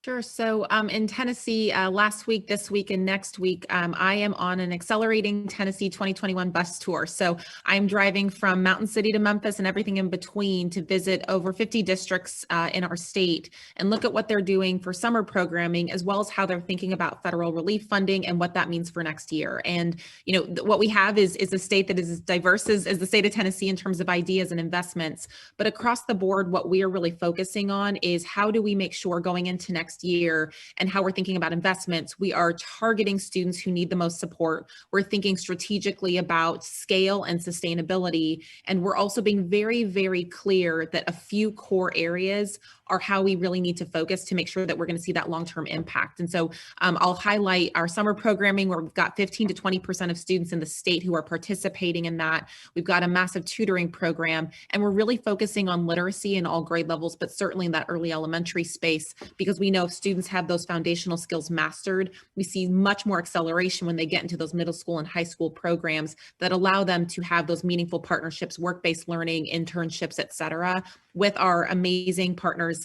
Sure. So in Tennessee, last week, this week, and next week, I am on an Accelerating Tennessee 2021 bus tour. So I'm driving from Mountain City to Memphis and everything in between to visit over 50 districts in our state and look at what they're doing for summer programming, as well as how they're thinking about federal relief funding and what that means for next year. And, you know, what we have is a state that is as diverse as the state of Tennessee in terms of ideas and investments. But across the board, what we are really focusing on is how do we make sure going into next year and how we're thinking about investments, we are targeting students who need the most support. We're thinking strategically about scale and sustainability. And we're also being very, very clear that a few core areas are how we really need to focus to make sure that we're going to see that long-term impact. And so I'll highlight our summer programming, where we've got 15 to 20% of students in the state who are participating in that. We've got a massive tutoring program, and we're really focusing on literacy in all grade levels, but certainly in that early elementary space, because we know if students have those foundational skills mastered, we see much more acceleration when they get into those middle school and high school programs that allow them to have those meaningful partnerships, work-based learning, internships, et cetera, with our amazing partners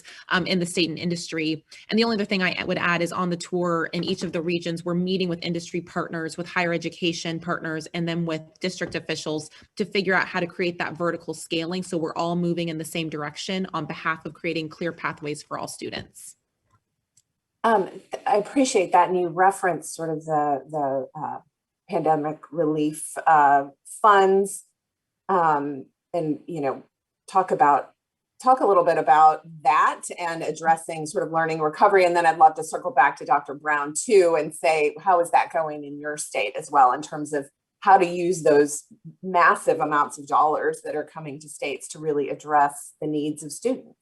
in the state and industry. And the only other thing I would add is on the tour in each of the regions, we're meeting with industry partners, with higher education partners, and then with district officials to figure out how to create that vertical scaling so we're all moving in the same direction on behalf of creating clear pathways for all students. I appreciate that. And you referenced sort of the pandemic relief funds, and, you know, talk a little bit about that and addressing sort of learning recovery. And then I'd love to circle back to Dr. Brown too and say, how is that going in your state as well in terms of how to use those massive amounts of dollars that are coming to states to really address the needs of students?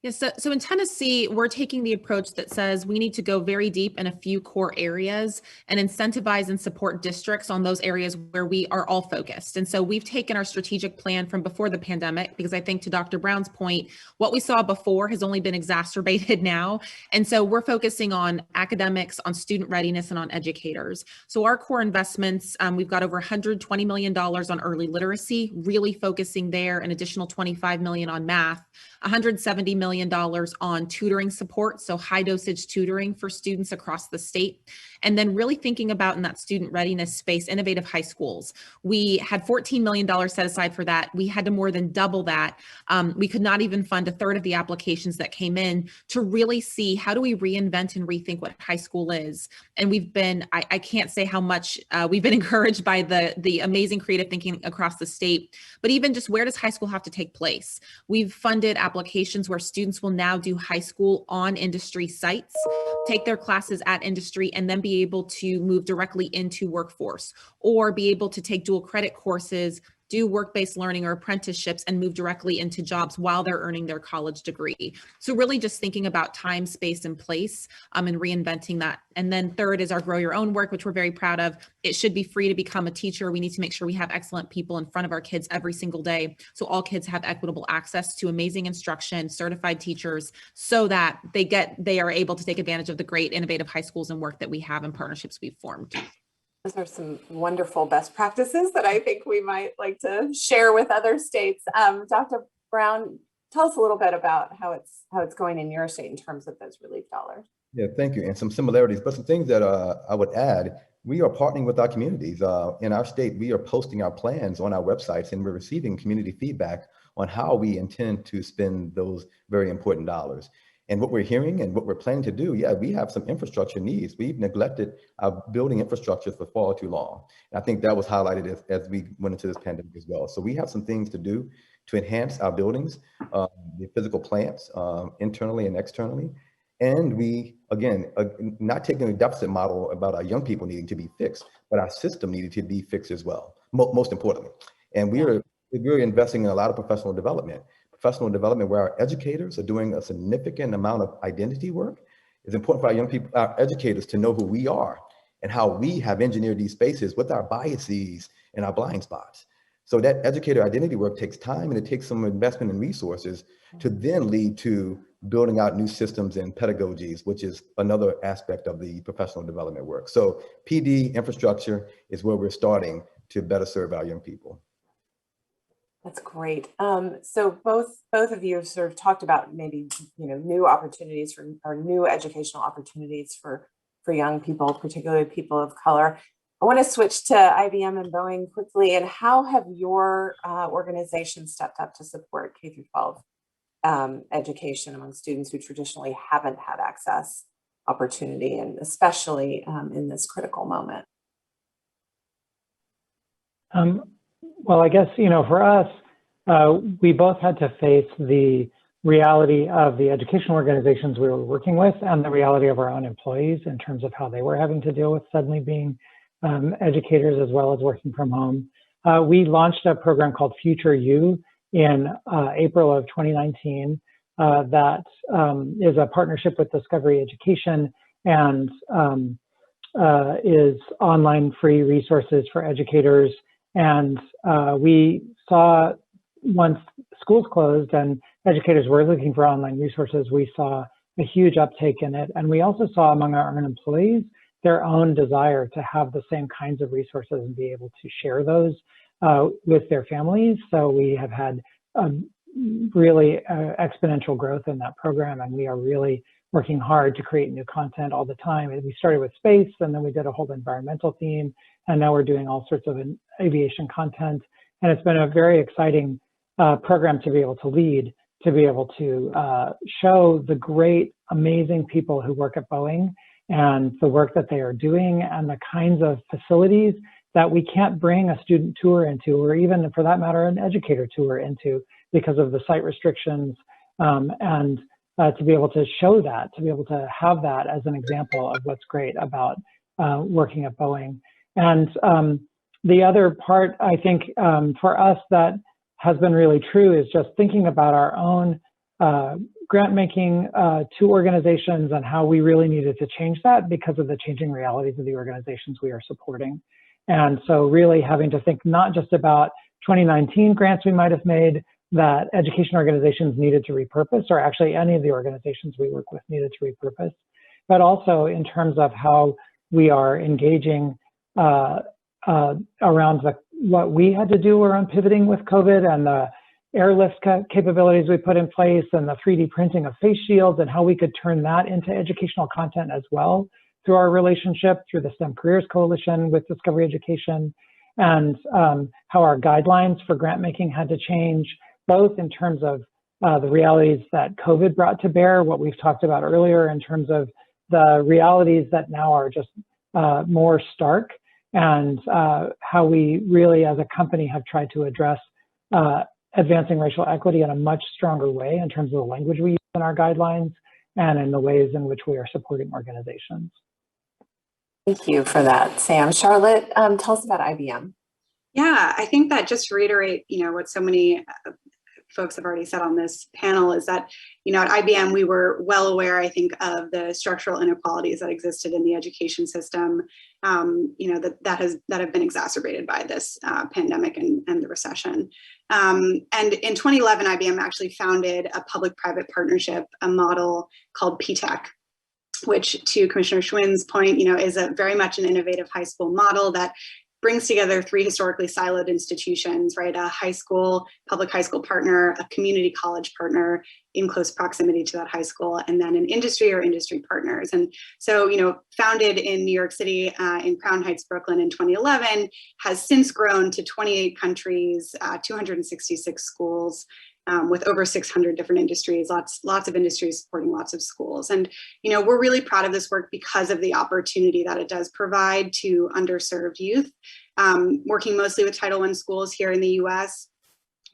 Yes, so in Tennessee, we're taking the approach that says we need to go very deep in a few core areas and incentivize and support districts on those areas where we are all focused. And so we've taken our strategic plan from before the pandemic, because I think to Dr. Brown's point, what we saw before has only been exacerbated now. And so we're focusing on academics, on student readiness, and on educators. So our core investments, we've got over $120 million on early literacy, really focusing there, an additional $25 million on math, $170 million on tutoring support, so high dosage tutoring for students across the state. And then really thinking about in that student readiness space, innovative high schools. We had $14 million set aside for that. We had to more than double that. We could not even fund a third of the applications that came in to really see how do we reinvent and rethink what high school is. And we've been, I can't say how much we've been encouraged by the amazing creative thinking across the state, but even just where does high school have to take place? We've funded applications where students will now do high school on industry sites, take their classes at industry, and then be able to move directly into workforce, or be able to take dual credit courses, do work-based learning or apprenticeships, and move directly into jobs while they're earning their college degree. So really just thinking about time, space, and place, and reinventing that. And then third is our Grow Your Own work, which we're very proud of. It should be free to become a teacher. We need to make sure we have excellent people in front of our kids every single day, so all kids have equitable access to amazing instruction, certified teachers, so that they are able to take advantage of the great innovative high schools and work that we have and partnerships we've formed. Those are some wonderful best practices that I think we might like to share with other states. Dr. Brown, tell us a little bit about how it's going in your state in terms of those relief dollars. Yeah, thank you. And some similarities, but some things that I would add. We are partnering with our communities. In our state, we are posting our plans on our websites, and we're receiving community feedback on how we intend to spend those very important dollars. And what we're hearing and what we're planning to do, yeah, we have some infrastructure needs. We've neglected our building infrastructure for far too long. And I think that was highlighted as we went into this pandemic as well. So we have some things to do. to enhance our buildings, the physical plants, internally and externally. And we, again, not taking a deficit model about our young people needing to be fixed, but our system needed to be fixed as well, most importantly. And we're investing in a lot of professional development where our educators are doing a significant amount of identity work. It's important for our young people, our educators, to know who we are and how we have engineered these spaces with our biases and our blind spots. So that educator identity work takes time, and it takes some investment and resources to then lead to building out new systems and pedagogies, which is another aspect of the professional development work. So PD infrastructure is where we're starting to better serve our young people. That's great. So both of you have sort of talked about maybe new opportunities or new educational opportunities for young people, particularly people of color. I want to switch to IBM and Boeing quickly. And how have your organization stepped up to support K-12 education among students who traditionally haven't had access, opportunity, and especially in this critical moment? Well, I guess, for us, we both had to face the reality of the educational organizations we were working with and the reality of our own employees in terms of how they were having to deal with suddenly being educators as well as working from home. We launched a program called Future You in April of 2019 that is a partnership with Discovery Education and is online free resources for educators. And we saw, once schools closed and educators were looking for online resources, we saw a huge uptake in it. And we also saw among our own employees their own desire to have the same kinds of resources and be able to share those with their families. So we have had really exponential growth in that program, and we are really working hard to create new content all the time. And we started with space, and then we did a whole environmental theme, and now we're doing all sorts of aviation content. And it's been a very exciting program to be able to lead, to be able to show the great, amazing people who work at Boeing and the work that they are doing and the kinds of facilities that we can't bring a student tour into, or even for that matter, an educator tour into because of the site restrictions, and to be able to show that, to be able to have that as an example of what's great about working at Boeing. And the other part, I think, for us that has been really true is just thinking about our own grant making to organizations and how we really needed to change that because of the changing realities of the organizations we are supporting. And so really having to think not just about 2019 grants we might have made that education organizations needed to repurpose, or actually any of the organizations we work with needed to repurpose, but also in terms of how we are engaging around what we had to do around pivoting with COVID and the airlift capabilities we put in place and the 3D printing of face shields, and how we could turn that into educational content as well through our relationship through the STEM Careers Coalition with Discovery Education, and how our guidelines for grant making had to change, both in terms of the realities that COVID brought to bear, what we've talked about earlier in terms of the realities that now are just more stark, and how we really as a company have tried to address advancing racial equity in a much stronger way in terms of the language we use in our guidelines and in the ways in which we are supporting organizations. Thank you for that, Sam. Charlotte, tell us about IBM. Yeah, I think that just to reiterate, what so many folks have already said on this panel is that, at IBM, we were well aware, I think, of the structural inequalities that existed in the education system, that have been exacerbated by this pandemic and the recession. And in 2011, IBM actually founded a public-private partnership, a model called PTech, which, to Commissioner Schwinn's point, is very much an innovative high school model that brings together three historically siloed institutions, right? A public high school partner, a community college partner in close proximity to that high school, and then an industry or industry partners. And so, founded in New York City in Crown Heights, Brooklyn in 2011, has since grown to 28 countries, 266 schools, with over 600 different industries, lots of industries supporting lots of schools. And, we're really proud of this work because of the opportunity that it does provide to underserved youth. Working mostly with Title I schools here in the US,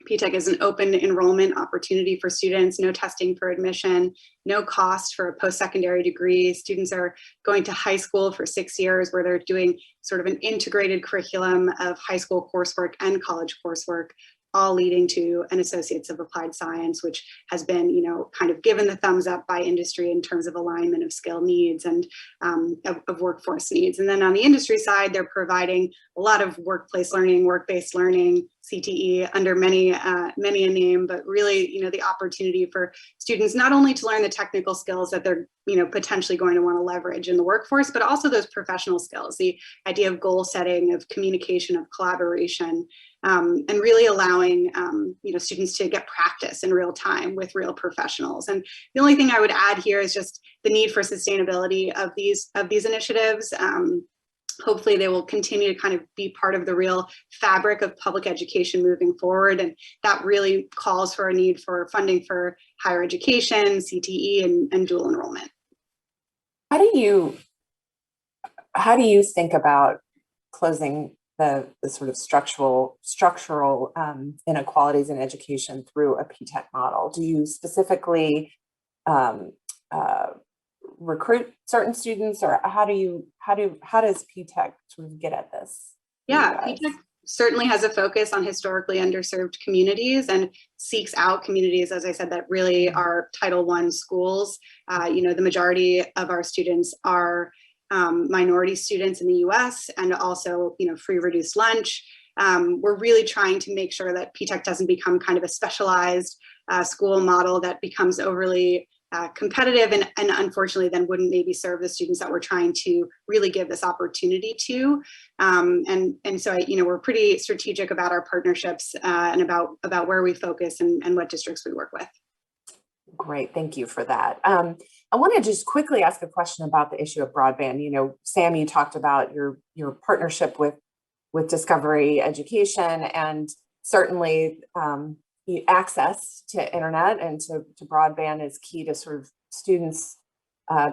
P-TECH is an open enrollment opportunity for students, no testing for admission, no cost for a post-secondary degree. Students are going to high school for 6 years where they're doing sort of an integrated curriculum of high school coursework and college coursework, all leading to an Associates of Applied Science, which has been, you know, kind of given the thumbs up by industry in terms of alignment of skill needs and of workforce needs. And then on the industry side, they're providing a lot of workplace learning, work-based learning, CTE under many a name, but really, you know, the opportunity for students not only to learn the technical skills that they're, you know, potentially going to want to leverage in the workforce, but also those professional skills, the idea of goal setting, of communication, of collaboration, and really allowing you know, students to get practice in real time with real professionals. And the only thing I would add here is just the need for sustainability of these initiatives. Hopefully they will continue to kind of be part of the real fabric of public education moving forward. And that really calls for a need for funding for higher education, CTE, and dual enrollment. How do you think about closing the sort of structural inequalities in education through a P-TECH model? Do you specifically recruit certain students, or how does P-TECH sort of get at this? Yeah, P-TECH certainly has a focus on historically underserved communities and seeks out communities, as I said, that really are Title I schools. You know, the majority of our students are minority students in the US, and also, you know, free reduced lunch. We're really trying to make sure that P-TECH doesn't become kind of a specialized school model that becomes overly competitive and unfortunately then wouldn't maybe serve the students that we're trying to really give this opportunity to. And so, you know, we're pretty strategic about our partnerships and about where we focus and what districts we work with. Great, thank you for that. I want to just quickly ask a question about the issue of broadband. You know, Sam, you talked about your partnership with Discovery Education, and certainly access to internet and to broadband is key to sort of students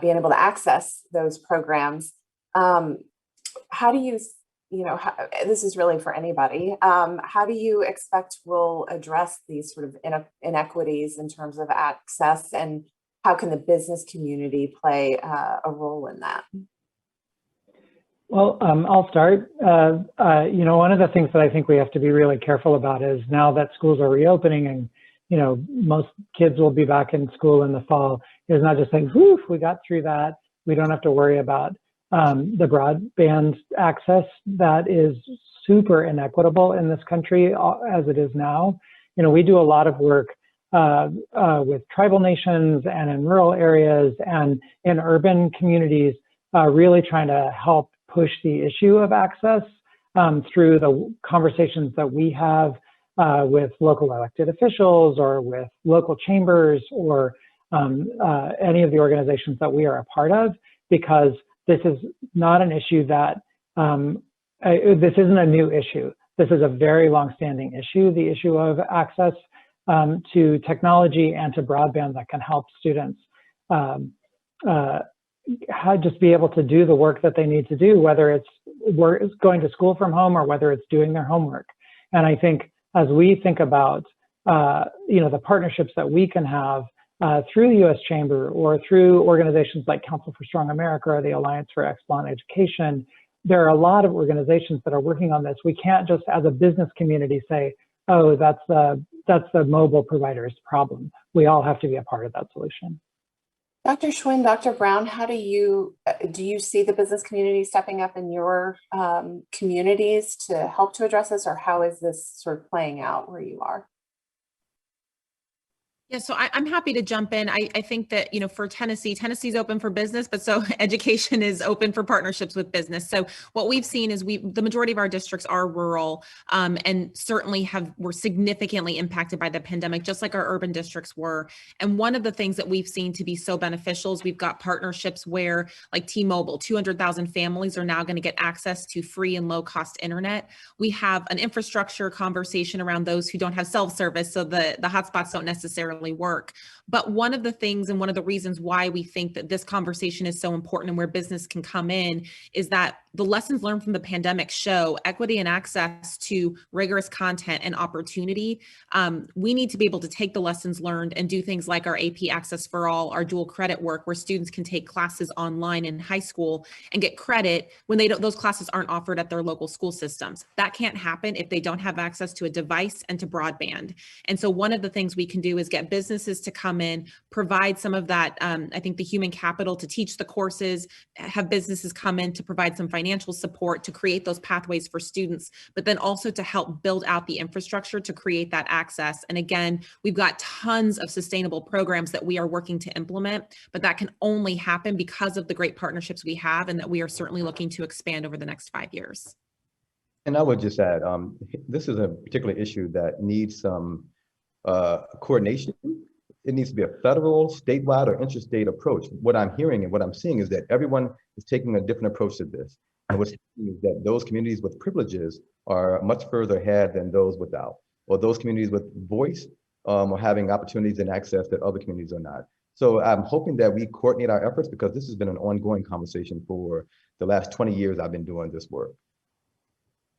being able to access those programs. How do you, this is really for anybody, how do you expect we'll address these sort of inequities in terms of access, and how can the business community play a role in that? Well, I'll start. You know, one of the things that I think we have to be really careful about is now that schools are reopening and, you know, most kids will be back in school in the fall, is not just saying, whew, we got through that. We don't have to worry about the broadband access that is super inequitable in this country as it is now. You know, we do a lot of work with tribal nations and in rural areas and in urban communities, really trying to help push the issue of access through the conversations that we have with local elected officials or with local chambers or any of the organizations that we are a part of, because this is not an issue that, this isn't a new issue. This is a very long-standing issue, the issue of access to technology and to broadband that can help students just be able to do the work that they need to do, whether it's going to school from home or whether it's doing their homework. And I think as we think about, you know, the partnerships that we can have through the U.S. Chamber or through organizations like Council for Strong America or the Alliance for Excellent Education, there are a lot of organizations that are working on this. We can't just, as a business community, say, oh, that's the mobile provider's problem. We all have to be a part of that solution. Dr. Schwinn, Dr. Brown, how do you see the business community stepping up in your communities to help to address this, or how is this sort of playing out where you are? Yeah, so I'm happy to jump in. I think that, you know, for Tennessee's open for business, but so education is open for partnerships with business. So what we've seen is the majority of our districts are rural and certainly were significantly impacted by the pandemic, just like our urban districts were. And one of the things that we've seen to be so beneficial is we've got partnerships where, like T-Mobile, 200,000 families are now going to get access to free and low cost internet. We have an infrastructure conversation around those who don't have self-service, so the hotspots don't necessarily work. But one of the things and one of the reasons why we think that this conversation is so important and where business can come in is that the lessons learned from the pandemic show equity and access to rigorous content and opportunity. We need to be able to take the lessons learned and do things like our AP Access for All, our dual credit work, where students can take classes online in high school and get credit when those classes aren't offered at their local school systems. That can't happen if they don't have access to a device and to broadband. And so one of the things we can do is get businesses to come in, provide some of that, I think the human capital to teach the courses, have businesses come in to provide some financial support to create those pathways for students, but then also to help build out the infrastructure to create that access. And again, we've got tons of sustainable programs that we are working to implement, but that can only happen because of the great partnerships we have and that we are certainly looking to expand over the next 5 years. And I would just add, this is a particular issue that needs some coordination. It needs to be a federal, statewide, or interstate approach. What I'm hearing and what I'm seeing is that everyone is taking a different approach to this. And what's happening is that those communities with privileges are much further ahead than those without, or those communities with voice are having opportunities and access that other communities are not. So I'm hoping that we coordinate our efforts, because this has been an ongoing conversation for the last 20 years I've been doing this work.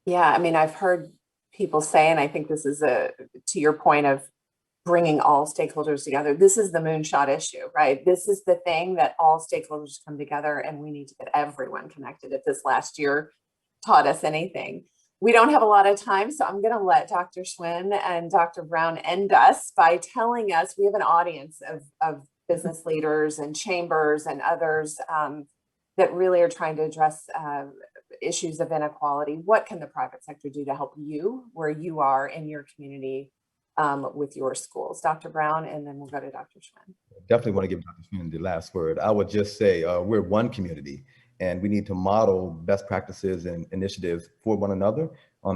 Yeah, I mean, I've heard people say, and I think this is to your point of bringing all stakeholders together, this is the moonshot issue, right? This is the thing that all stakeholders come together, and we need to get everyone connected. If this last year taught us anything. We don't have a lot of time, so I'm going to let Dr. Schwinn and Dr. Brown end us by telling us, we have an audience of business leaders and chambers and others that really are trying to address issues of inequality. What can the private sector do to help you where you are in your community with your schools? Dr. Brown, and then we'll go to Dr. Schwinn. Definitely want to give Dr. Schwinn the last word. I would just say we're one community, and we need to model best practices and initiatives for one another.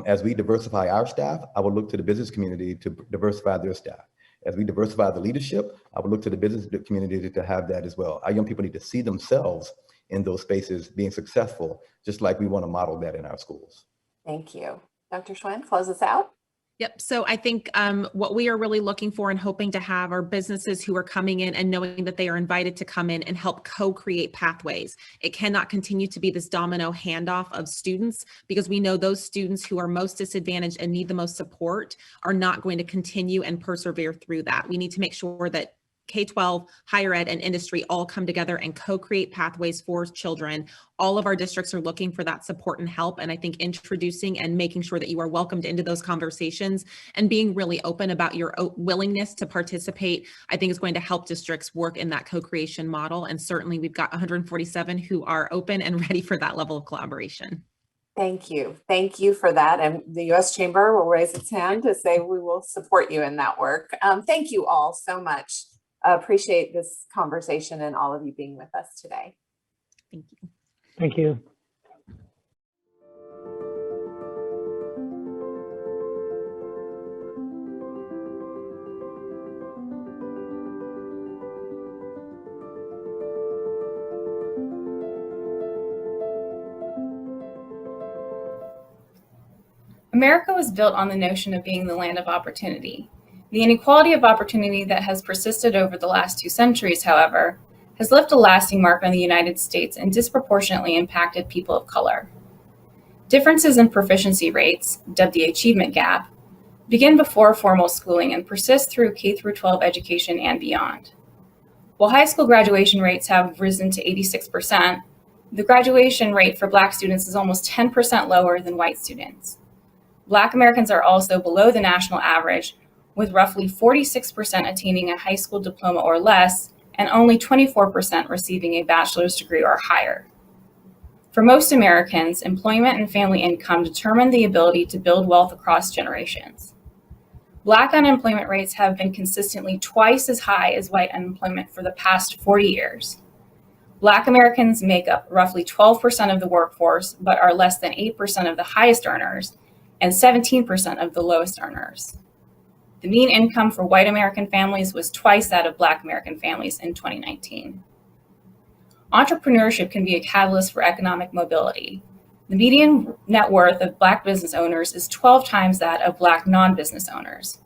As we diversify our staff, I would look to the business community to diversify their staff. As we diversify the leadership, I would look to the business community to have that as well. Our young people need to see themselves in those spaces being successful, just like we want to model that in our schools. Thank you. Dr. Schwinn, close us out. Yep. So I think what we are really looking for and hoping to have are businesses who are coming in and knowing that they are invited to come in and help co-create pathways. It cannot continue to be this domino handoff of students, because we know those students who are most disadvantaged and need the most support are not going to continue and persevere through that. We need to make sure that K-12, higher ed, and industry all come together and co-create pathways for children. All of our districts are looking for that support and help. And I think introducing and making sure that you are welcomed into those conversations and being really open about your willingness to participate, I think is going to help districts work in that co-creation model. And certainly we've got 147 who are open and ready for that level of collaboration. Thank you. Thank you for that. And the U.S. Chamber will raise its hand to say we will support you in that work. Thank you all so much. Appreciate this conversation and all of you being with us today. Thank you. Thank you. America was built on the notion of being the land of opportunity. The inequality of opportunity that has persisted over the last 2 centuries, however, has left a lasting mark on the United States and disproportionately impacted people of color. Differences in proficiency rates, dubbed the achievement gap, begin before formal schooling and persist through K-12 education and beyond. While high school graduation rates have risen to 86%, the graduation rate for Black students is almost 10% lower than white students. Black Americans are also below the national average, with roughly 46% attaining a high school diploma or less, and only 24% receiving a bachelor's degree or higher. For most Americans, employment and family income determine the ability to build wealth across generations. Black unemployment rates have been consistently twice as high as white unemployment for the past 40 years. Black Americans make up roughly 12% of the workforce, but are less than 8% of the highest earners and 17% of the lowest earners. The mean income for white American families was twice that of Black American families in 2019. Entrepreneurship can be a catalyst for economic mobility. The median net worth of Black business owners is 12 times that of Black non-business owners.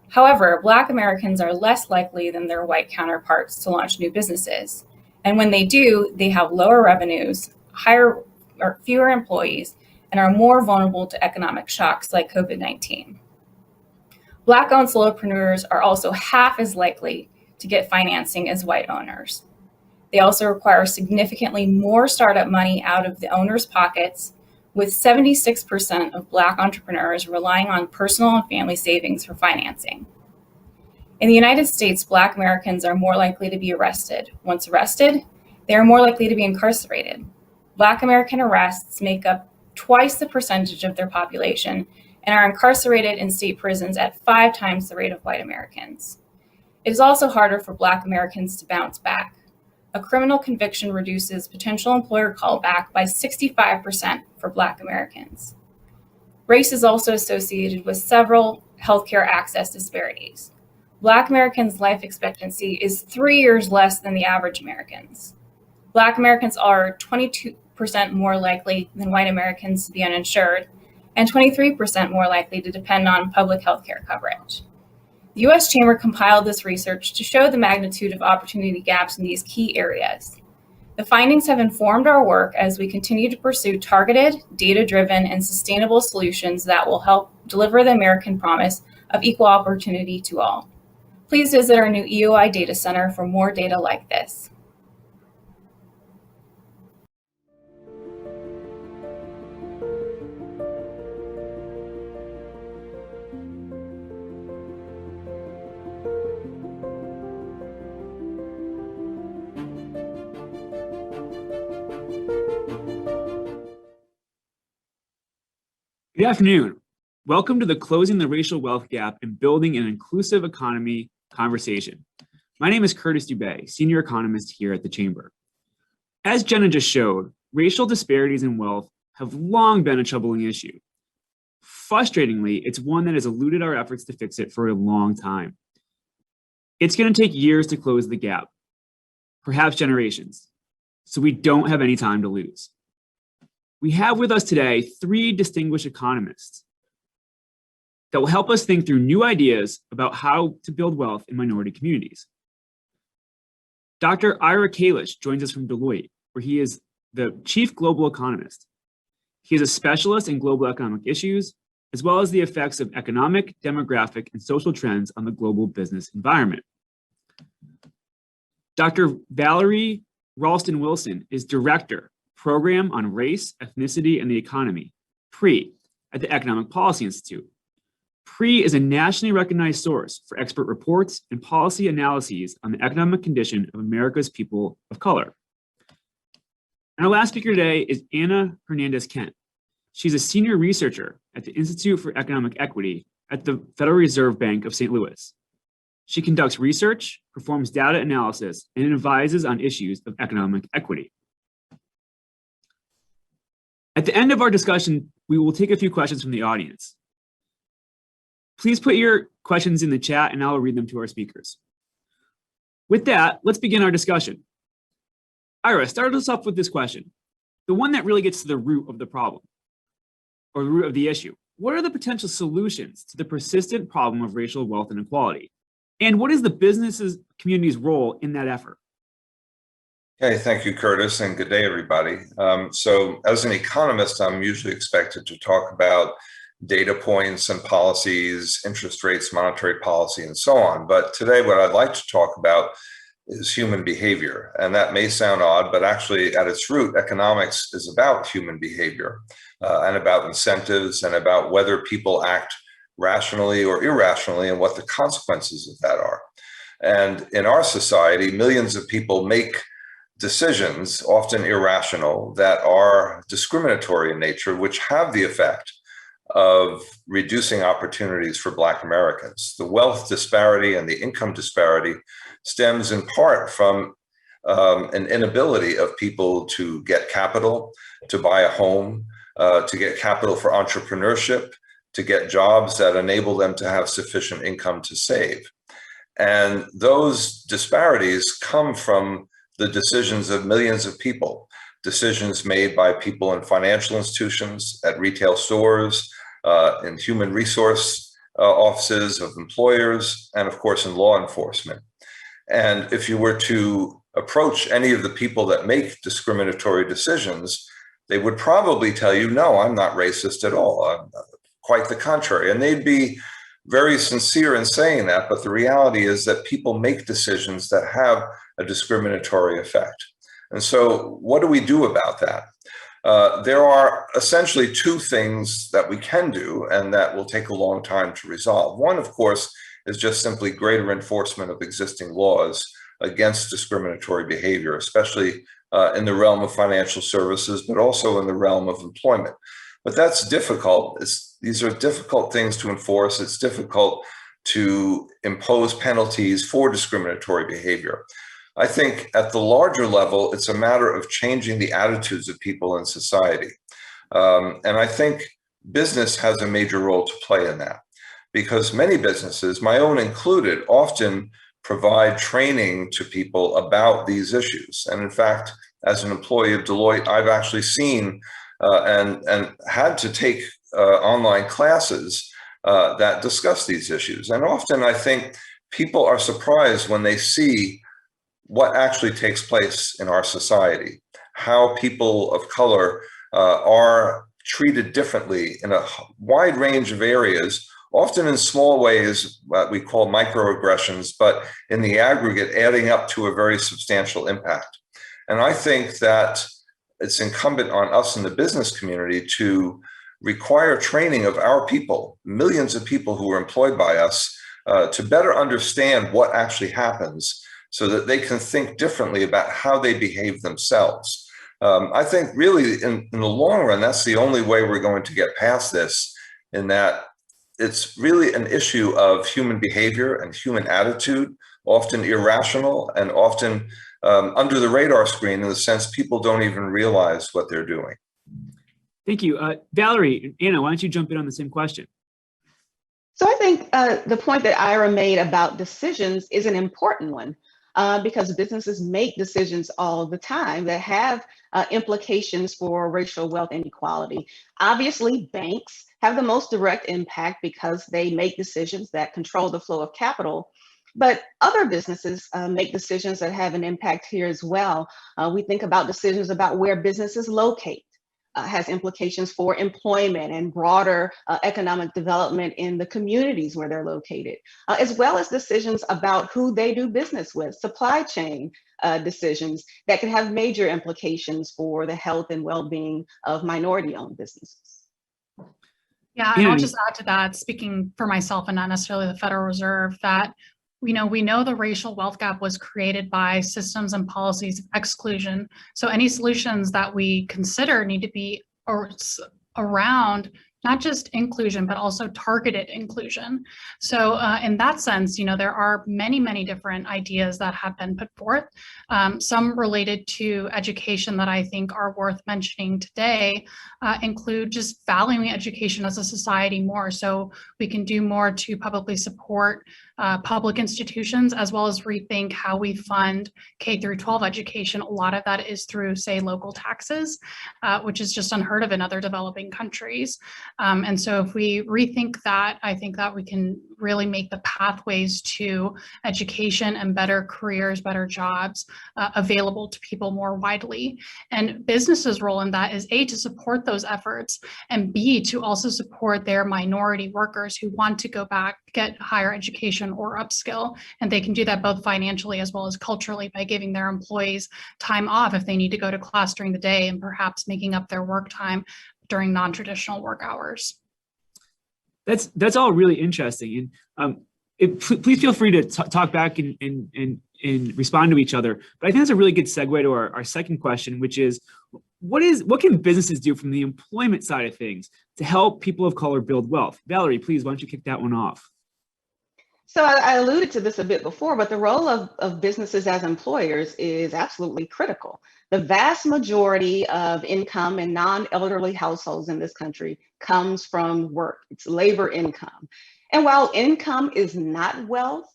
However, Black Americans are less likely than their white counterparts to launch new businesses. And when they do, they have lower revenues, higher fewer employees and are more vulnerable to economic shocks like COVID-19. Black-owned solopreneurs are also half as likely to get financing as white owners. They also require significantly more startup money out of the owner's pockets, with 76% of Black entrepreneurs relying on personal and family savings for financing. In the United States, Black Americans are more likely to be arrested. Once arrested, they are more likely to be incarcerated. Black American arrests make up twice the percentage of their population and are incarcerated in state prisons at 5 times the rate of white Americans. It is also harder for Black Americans to bounce back. A criminal conviction reduces potential employer callback by 65% for Black Americans. Race is also associated with several healthcare access disparities. Black Americans' life expectancy is 3 years less than the average Americans. Black Americans are 22% more likely than white Americans to be uninsured, and 23% more likely to depend on public health care coverage. The U.S. Chamber compiled this research to show the magnitude of opportunity gaps in these key areas. The findings have informed our work as we continue to pursue targeted, data-driven, and sustainable solutions that will help deliver the American promise of equal opportunity to all. Please visit our new EOI data center for more data like this. Good afternoon. Welcome to the Closing the Racial Wealth Gap and Building an Inclusive Economy conversation. My name is Curtis Dubé, Senior Economist here at the Chamber. As Jenna just showed, racial disparities in wealth have long been a troubling issue. Frustratingly, it's one that has eluded our efforts to fix it for a long time. It's going to take years to close the gap, perhaps generations, so we don't have any time to lose. We have with us today 3 distinguished economists that will help us think through new ideas about how to build wealth in minority communities. Dr. Ira Kalish joins us from Deloitte, where he is the chief global economist. He is a specialist in global economic issues, as well as the effects of economic, demographic, and social trends on the global business environment. Dr. Valerie Ralston-Wilson is director, Program on Race, Ethnicity, and the Economy, PRE, at the Economic Policy Institute. PRE is a nationally recognized source for expert reports and policy analyses on the economic condition of America's people of color. And our last speaker today is Anna Hernandez-Kent. She's a senior researcher at the Institute for Economic Equity at the Federal Reserve Bank of St. Louis. She conducts research, performs data analysis, and advises on issues of economic equity. At the end of our discussion, we will take a few questions from the audience. Please put your questions in the chat and I'll read them to our speakers. With that, let's begin our discussion. Ira, start us off with this question, the one that really gets to the root of the problem, or the root of the issue. What are the potential solutions to the persistent problem of racial wealth inequality? And what is the business community's role in that effort? Okay, thank you, Curtis, and good day, everybody. So as an economist, I'm usually expected to talk about data points and policies, interest rates, monetary policy, and so on. But today, what I'd like to talk about is human behavior. And that may sound odd, but actually at its root, economics is about human behavior and about incentives and about whether people act rationally or irrationally and what the consequences of that are. And in our society, millions of people make decisions, often irrational, that are discriminatory in nature, which have the effect of reducing opportunities for Black Americans. The wealth disparity and the income disparity stems in part from an inability of people to get capital, to buy a home, to get capital for entrepreneurship, to get jobs that enable them to have sufficient income to save. And those disparities come from the decisions of millions of people, decisions made by people in financial institutions, at retail stores, in human resource offices of employers, and of course in law enforcement. And if you were to approach any of the people that make discriminatory decisions, they would probably tell you, no, I'm not racist at all. I'm quite the contrary. And they'd be very sincere in saying that. But the reality is that people make decisions that have a discriminatory effect. And so what do we do about that? There are essentially two things that we can do and that will take a long time to resolve. One, of course, is just simply greater enforcement of existing laws against discriminatory behavior, especially in the realm of financial services, but also in the realm of employment. But that's difficult. These are difficult things to enforce. It's difficult to impose penalties for discriminatory behavior. I think at the larger level, it's a matter of changing the attitudes of people in society. And I think business has a major role to play in that, because many businesses, my own included, often provide training to people about these issues. And in fact, as an employee of Deloitte, I've actually seen and had to take online classes that discuss these issues. And often I think people are surprised when they see what actually takes place in our society, how people of color are treated differently in a wide range of areas, often in small ways, what we call microaggressions, but in the aggregate, adding up to a very substantial impact. And I think that it's incumbent on us in the business community to require training of our people, millions of people who are employed by us, to better understand what actually happens so that they can think differently about how they behave themselves. I think really in the long run, that's the only way we're going to get past this, in that it's really an issue of human behavior and human attitude, often irrational and often under the radar screen, in the sense people don't even realize what they're doing. Thank you. Valerie, Anna, why don't you jump in on the same question? So I think the point that Ira made about decisions is an important one, because businesses make decisions all the time that have implications for racial wealth inequality. Obviously, banks have the most direct impact because they make decisions that control the flow of capital. But other businesses make decisions that have an impact here as well. We think about decisions about where businesses locate. Has implications for employment and broader economic development in the communities where they're located, as well as decisions about who they do business with, supply chain decisions that can have major implications for the health and well-being of minority-owned businesses. Yeah, and I'll just add to that, speaking for myself and not necessarily the Federal Reserve, that we know the racial wealth gap was created by systems and policies of exclusion. So any solutions that we consider need to be around not just inclusion, but also targeted inclusion. So in that sense, there are many, many different ideas that have been put forth, some related to education that I think are worth mentioning today, include just valuing education as a society more. So we can do more to publicly support public institutions, as well as rethink how we fund K through 12 education. A lot of that is through, say, local taxes, which is just unheard of in other developing countries. And so if we rethink that, I think that we can really make the pathways to education and better careers, better jobs available to people more widely. And businesses' role in that is A, to support those efforts, and B, to also support their minority workers who want to go back, get higher education or upskill. And they can do that both financially as well as culturally by giving their employees time off if they need to go to class during the day, and perhaps making up their work time during non-traditional work hours. That's all really interesting. And please feel free to talk back and respond to each other. But I think that's a really good segue to our second question, which is, what can businesses do from the employment side of things to help people of color build wealth? Valerie, please, why don't you kick that one off? So I alluded to this a bit before, but the role of businesses as employers is absolutely critical. The vast majority of income in non-elderly households in this country comes from work. It's labor income. And while income is not wealth,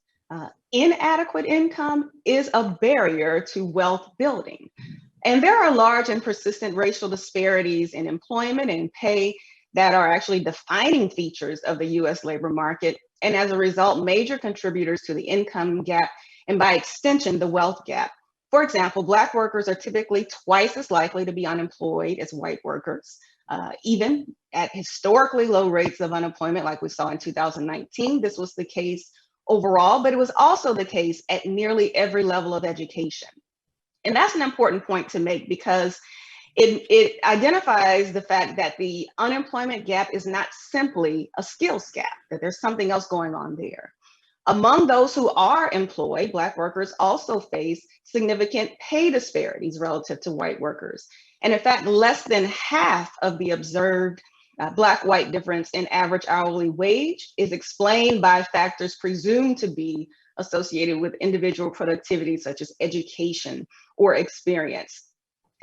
inadequate income is a barrier to wealth building. And there are large and persistent racial disparities in employment and pay that are actually defining features of the US labor market. And as a result, major contributors to the income gap, and by extension, the wealth gap. For example, Black workers are typically twice as likely to be unemployed as white workers, even at historically low rates of unemployment like we saw in 2019. This was the case overall, but it was also the case at nearly every level of education. And that's an important point to make because it identifies the fact that the unemployment gap is not simply a skills gap, that there's something else going on there. Among those who are employed, Black workers also face significant pay disparities relative to white workers. And in fact, less than half of the observed Black-white difference in average hourly wage is explained by factors presumed to be associated with individual productivity, such as education or experience.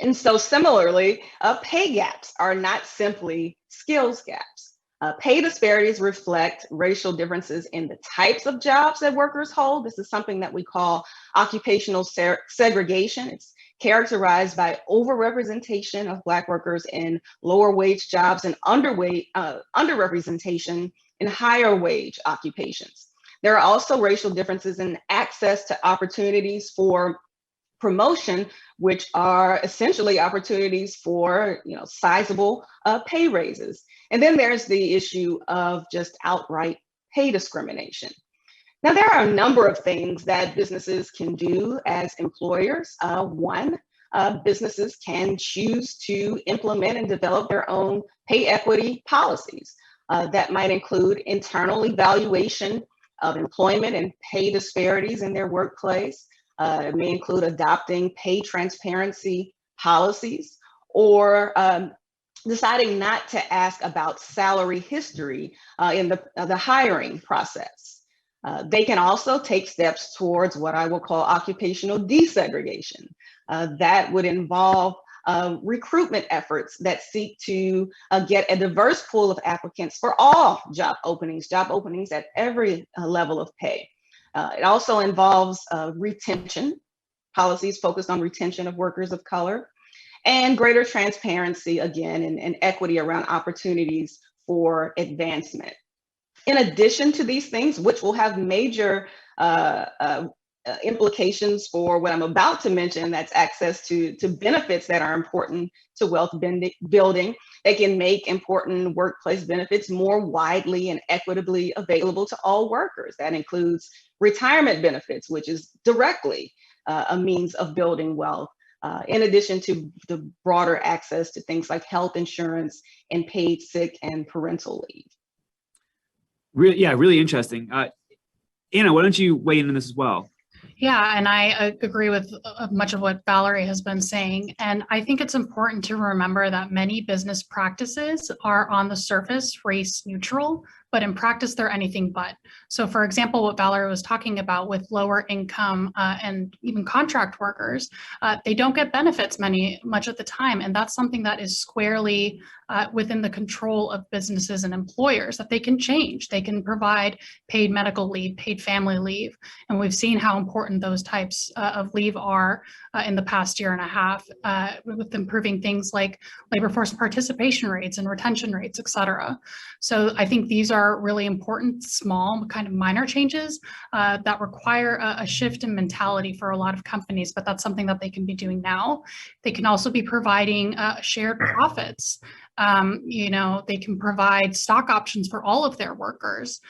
And so similarly, pay gaps are not simply skills gaps. Pay disparities reflect racial differences in the types of jobs that workers hold. This is something that we call occupational segregation. It's characterized by overrepresentation of Black workers in lower wage jobs and underrepresentation in higher wage occupations. There are also racial differences in access to opportunities for promotion, which are essentially opportunities for sizable pay raises. And then there's the issue of just outright pay discrimination. Now, there are a number of things that businesses can do as employers. One, businesses can choose to implement and develop their own pay equity policies. That might include internal evaluation of employment and pay disparities in their workplace. It may include adopting pay transparency policies or deciding not to ask about salary history in the hiring process. They can also take steps towards what I will call occupational desegregation. That would involve recruitment efforts that seek to get a diverse pool of applicants for all job openings at every level of pay. It also involves retention, policies focused on retention of workers of color, and greater transparency, again, and equity around opportunities for advancement. In addition to these things, which will have major implications for what I'm about to mention, that's access to benefits that are important to wealth building. They can make important workplace benefits more widely and equitably available to all workers. That includes retirement benefits, which is directly a means of building wealth, in addition to the broader access to things like health insurance and paid sick and parental leave. Really interesting. Anna, why don't you weigh in on this as well? Yeah, and I agree with much of what Valerie has been saying. And I think it's important to remember that many business practices are on the surface race neutral, but in practice, they're anything but. So for example, what Valerie was talking about with lower income and even contract workers, they don't get benefits much of the time. And that's something that is squarely within the control of businesses and employers that they can change. They can provide paid medical leave, paid family leave. And we've seen how important those types of leave are in the past year and a half with improving things like labor force participation rates and retention rates, et cetera. So I think these are really important, small, kind of minor changes that require a shift in mentality for a lot of companies, but that's something that they can be doing now. They can also be providing shared profits. They can provide stock options for all of their workers.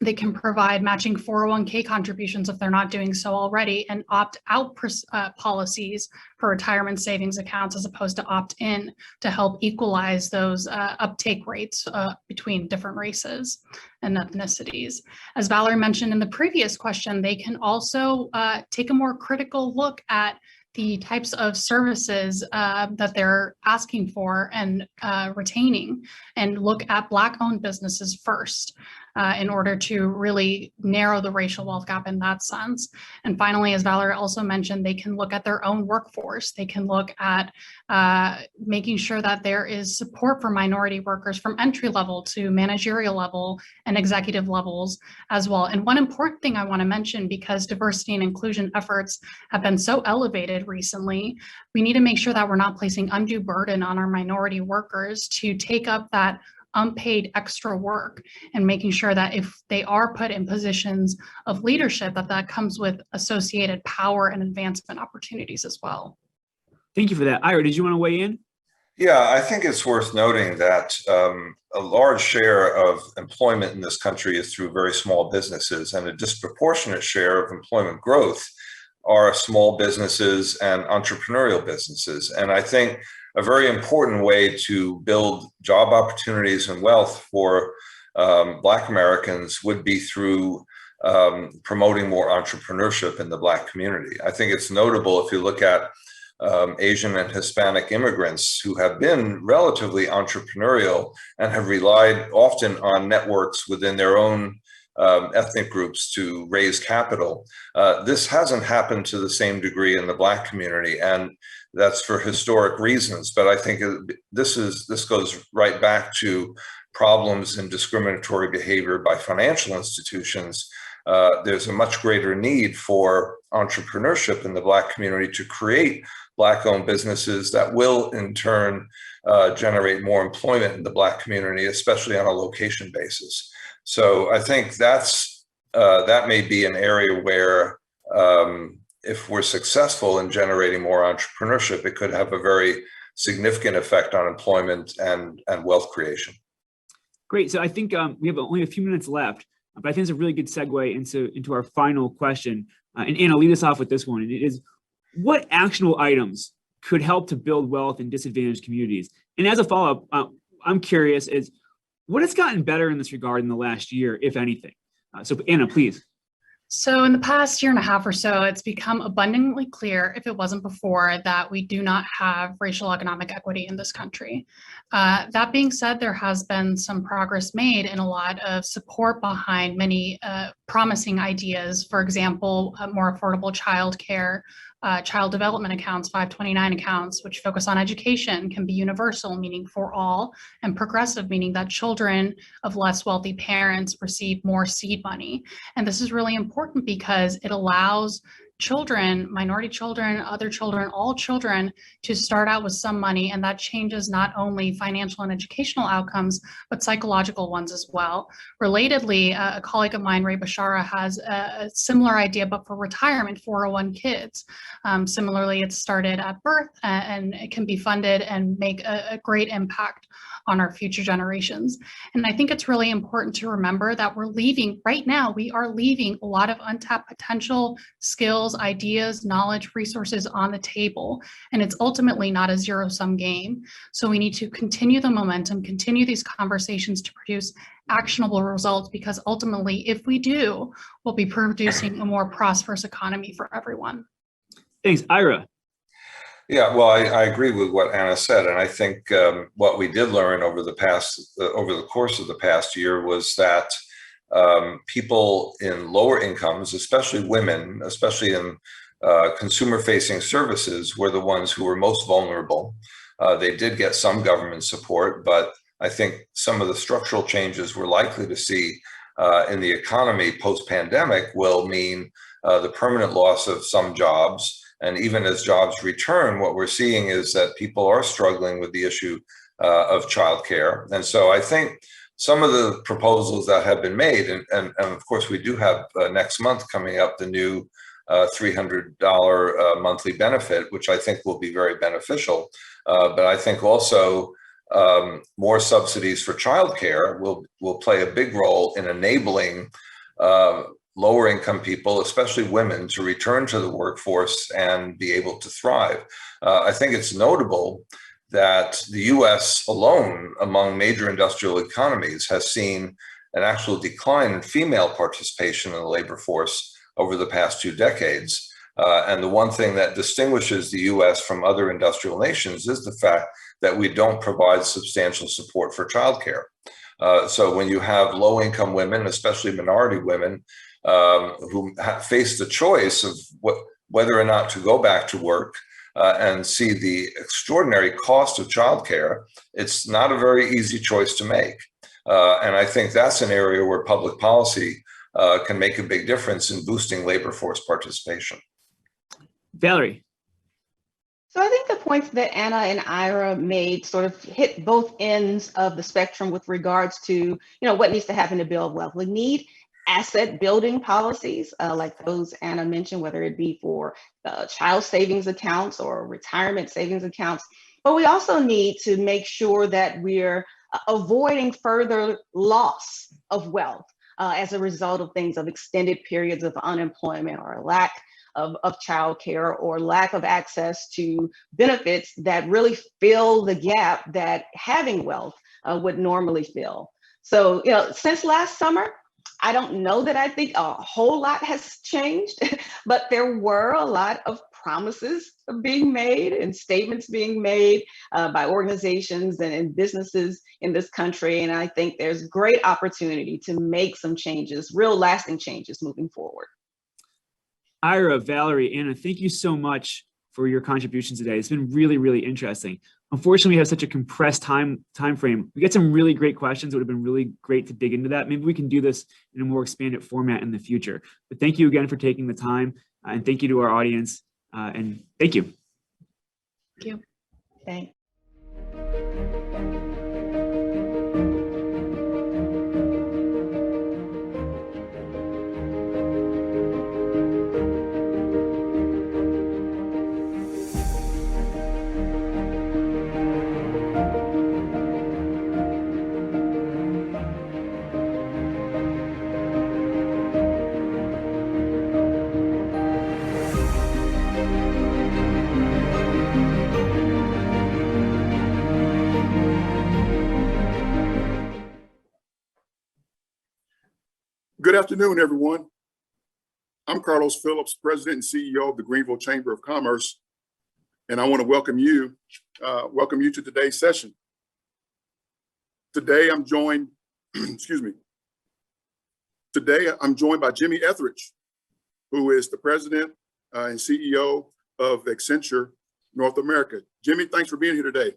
They can provide matching 401k contributions if they're not doing so already, and opt-out policies for retirement savings accounts as opposed to opt-in to help equalize those uptake rates between different races and ethnicities. As Valerie mentioned in the previous question, they can also take a more critical look at the types of services that they're asking for and retaining, and look at Black-owned businesses first in order to really narrow the racial wealth gap in that sense. And finally, as Valerie also mentioned, they can look at their own workforce. They can look at making sure that there is support for minority workers from entry level to managerial level and executive levels as well. And one important thing I want to mention, because diversity and inclusion efforts have been so elevated recently, we need to make sure that we're not placing undue burden on our minority workers to take up that unpaid extra work, and making sure that if they are put in positions of leadership, that comes with associated power and advancement opportunities as well. Thank you for that. Ira, did you want to weigh in? Yeah, I think it's worth noting that a large share of employment in this country is through very small businesses, and a disproportionate share of employment growth are small businesses and entrepreneurial businesses. And I think a very important way to build job opportunities and wealth for Black Americans would be through promoting more entrepreneurship in the Black community. I think it's notable if you look at Asian and Hispanic immigrants who have been relatively entrepreneurial and have relied often on networks within their own ethnic groups to raise capital. This hasn't happened to the same degree in the Black community, and that's for historic reasons. But I think this goes right back to problems in discriminatory behavior by financial institutions. There's a much greater need for entrepreneurship in the Black community to create Black-owned businesses that will, in turn, generate more employment in the Black community, especially on a location basis. So I think that may be an area where, if we're successful in generating more entrepreneurship, it could have a very significant effect on employment and wealth creation. Great. So I think we have only a few minutes left, but I think it's a really good segue into our final question. And Anna, lead us off with this one. And it is, what actionable items could help to build wealth in disadvantaged communities? And as a follow-up, I'm curious, is what has gotten better in this regard in the last year, if anything? So Anna, please. So in the past year and a half or so, it's become abundantly clear, if it wasn't before, that we do not have racial economic equity in this country. That being said, there has been some progress made and a lot of support behind many promising ideas. For example, more affordable childcare, child development accounts, 529 accounts, which focus on education, can be universal, meaning for all, and progressive, meaning that children of less wealthy parents receive more seed money. And this is really important because it allows children, minority children, other children, all children to start out with some money, and that changes not only financial and educational outcomes, but psychological ones as well. Relatedly, a colleague of mine, Ray Bashara, has a similar idea, but for retirement, 401 kids. Similarly, it's started at birth and it can be funded and make a great impact on our future generations. And I think it's really important to remember that we're leaving, right now, we are leaving a lot of untapped potential, skills, ideas, knowledge, resources on the table. And it's ultimately not a zero-sum game. So we need to continue the momentum, continue these conversations to produce actionable results, because ultimately, if we do, we'll be producing a more prosperous economy for everyone. Thanks. Ira. Yeah, well, I agree with what Anna said, and I think what we did learn over the course of the past year was that people in lower incomes, especially women, especially in consumer-facing services, were the ones who were most vulnerable. They did get some government support, but I think some of the structural changes we're likely to see in the economy post-pandemic will mean the permanent loss of some jobs. And even as jobs return, what we're seeing is that people are struggling with the issue of childcare. And so I think some of the proposals that have been made, and of course we do have next month coming up the new $300 monthly benefit, which I think will be very beneficial. But I think also more subsidies for childcare will play a big role in enabling lower income people, especially women, to return to the workforce and be able to thrive. I think it's notable that the US alone, among major industrial economies, has seen an actual decline in female participation in the labor force over the past 2 decades. And the one thing that distinguishes the US from other industrial nations is the fact that we don't provide substantial support for childcare. So when you have low income women, especially minority women, who face the choice of whether or not to go back to work and see the extraordinary cost of childcare, it's not a very easy choice to make. And I think that's an area where public policy can make a big difference in boosting labor force participation. Valerie. So I think the points that Anna and Ira made sort of hit both ends of the spectrum with regards to, what needs to happen to build wealth. We need asset building policies like those Anna mentioned, whether it be for child savings accounts or retirement savings accounts. But we also need to make sure that we're avoiding further loss of wealth as a result of things of extended periods of unemployment or lack of childcare or lack of access to benefits that really fill the gap that having wealth would normally fill. So, since last summer, I don't know that I think a whole lot has changed, but there were a lot of promises being made and statements being made by organizations and businesses in this country. And I think there's great opportunity to make some changes, real lasting changes moving forward. Ira, Valerie, Anna, thank you so much for your contributions today. It's been really, really interesting. Unfortunately, we have such a compressed time frame. We get some really great questions. It would have been really great to dig into that. Maybe we can do this in a more expanded format in the future. But thank you again for taking the time, and thank you to our audience. And thank you. Thank you. Thanks. Good afternoon, everyone. I'm Carlos Phillips, President and CEO of the Greenville Chamber of Commerce, and I want to welcome you to today's session. Today, I'm joined, Today, I'm joined by Jimmy Etheridge, who is the President and CEO of Accenture North America. Jimmy, thanks for being here today.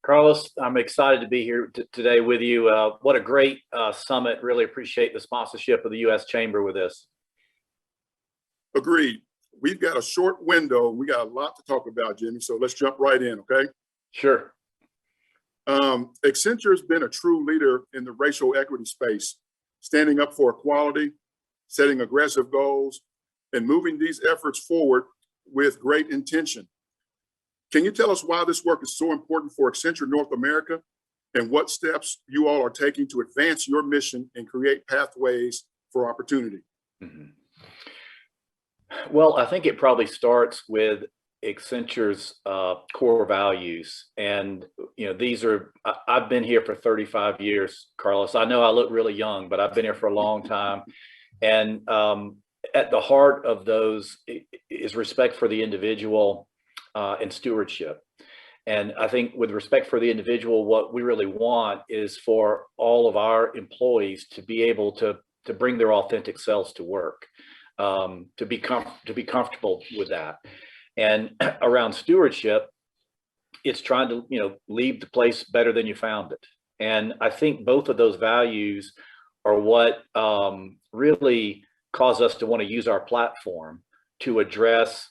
Carlos, I'm excited to be here today with you. What a great summit. Really appreciate the sponsorship of the U.S. Chamber with this. Agreed. We've got a short window. We got a lot to talk about, Jimmy, so let's jump right in, okay? Sure. Accenture has been a true leader in the racial equity space, standing up for equality, setting aggressive goals, and moving these efforts forward with great intention. Can you tell us why this work is so important for Accenture North America and what steps you all are taking to advance your mission and create pathways for opportunity? Mm-hmm. Well, I think it probably starts with Accenture's core values. And, these are, I've been here for 35 years, Carlos. I know I look really young, but I've been here for a long time. And at the heart of those is respect for the individual and stewardship. And I think with respect for the individual, what we really want is for all of our employees to be able to bring their authentic selves to work, to be comfortable with that. And around stewardship, it's trying to leave the place better than you found it. And I think both of those values are what really cause us to want to use our platform to address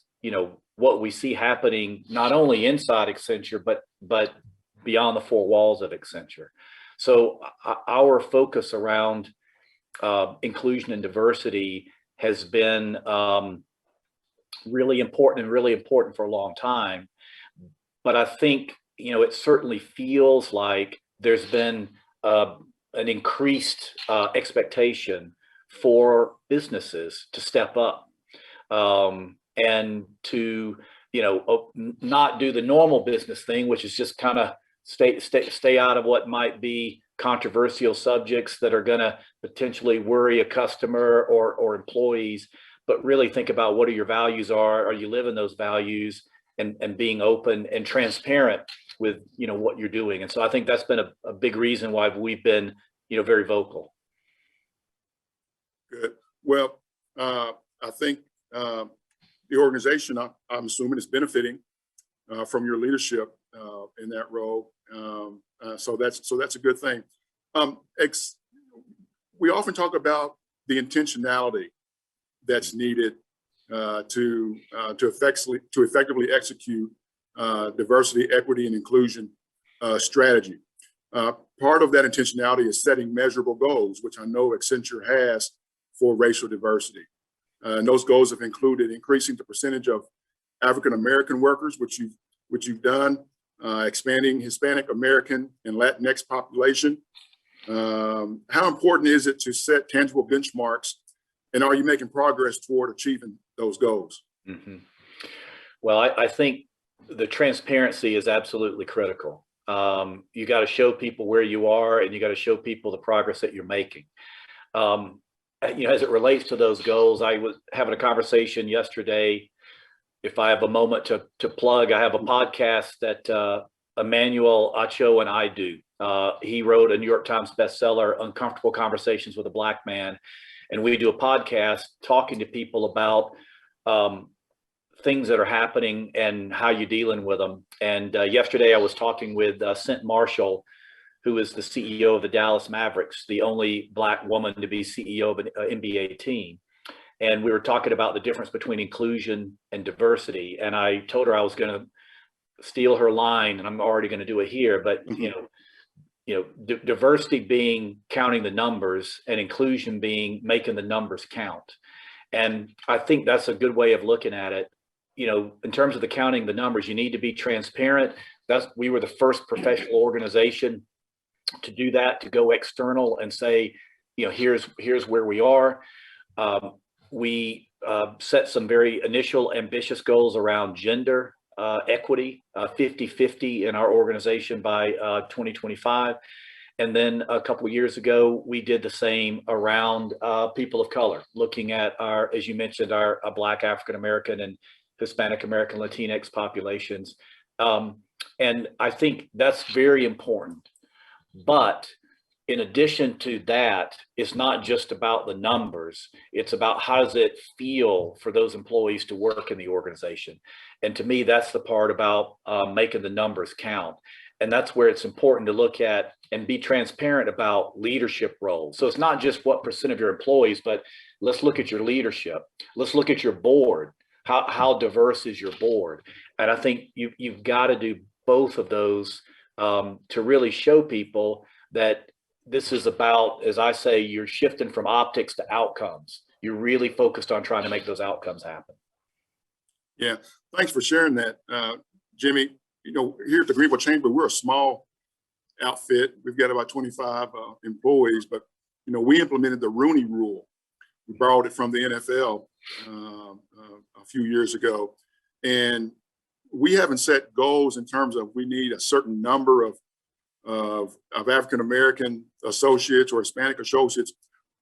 what we see happening not only inside Accenture, but beyond the four walls of Accenture. So our focus around inclusion and diversity has been really important for a long time. But I think, it certainly feels like there's been an increased expectation for businesses to step up. And to, not do the normal business thing, which is just kind of stay out of what might be controversial subjects that are going to potentially worry a customer or employees, but really think about what your values are you living those values, and being open and transparent with, what you're doing. And so I think that's been a big reason why we've been, very vocal. Good. Well, I think the organization, I'm assuming, is benefiting from your leadership in that role. So that's a good thing. We often talk about the intentionality that's needed to effectively execute diversity, equity, and inclusion strategy. Part of that intentionality is setting measurable goals, which I know Accenture has for racial diversity. And those goals have included increasing the percentage of African American workers, which you've done, expanding Hispanic American and Latinx population. How important is it to set tangible benchmarks, and are you making progress toward achieving those goals? Mm-hmm. Well, I think the transparency is absolutely critical. You got to show people where you are, and you got to show people the progress that you're making. As it relates to those goals, I was having a conversation yesterday. If I have a moment to plug, I have a podcast that Emmanuel Acho and I do. He wrote a New York Times bestseller, Uncomfortable Conversations with a Black Man. And we do a podcast talking to people about things that are happening and how you're dealing with them. And yesterday I was talking with Cent Marshall, who is the CEO of the Dallas Mavericks, the only Black woman to be CEO of an NBA team. And we were talking about the difference between inclusion and diversity. And I told her I was going to steal her line, and I'm already going to do it here. But, diversity being counting the numbers, and inclusion being making the numbers count. And I think that's a good way of looking at it. In terms of the counting the numbers, you need to be transparent. We were the first professional organization to do that, to go external and say, here's where we are. We set some very initial ambitious goals around gender equity, 50-50 in our organization by 2025. And then a couple of years ago, we did the same around people of color, looking at our, as you mentioned, our Black, African American, and Hispanic American, Latinx populations. And I think that's very important. But in addition to that, it's not just about the numbers. It's about how does it feel for those employees to work in the organization. And to me, that's the part about making the numbers count. And that's where it's important to look at and be transparent about leadership roles. So it's not just what percent of your employees, but let's look at your leadership. Let's look at your board. How diverse is your board? And I think you've got to do both of those to really show people that this is about, as I say, you're shifting from optics to outcomes. You're really focused on trying to make those outcomes happen. Yeah, thanks for sharing that, Jimmy. Here at the Greenville Chamber, we're a small outfit. We've got about 25 employees, but we implemented the Rooney Rule. We borrowed it from the NFL a few years ago, and we haven't set goals in terms of we need a certain number of African American associates or Hispanic associates,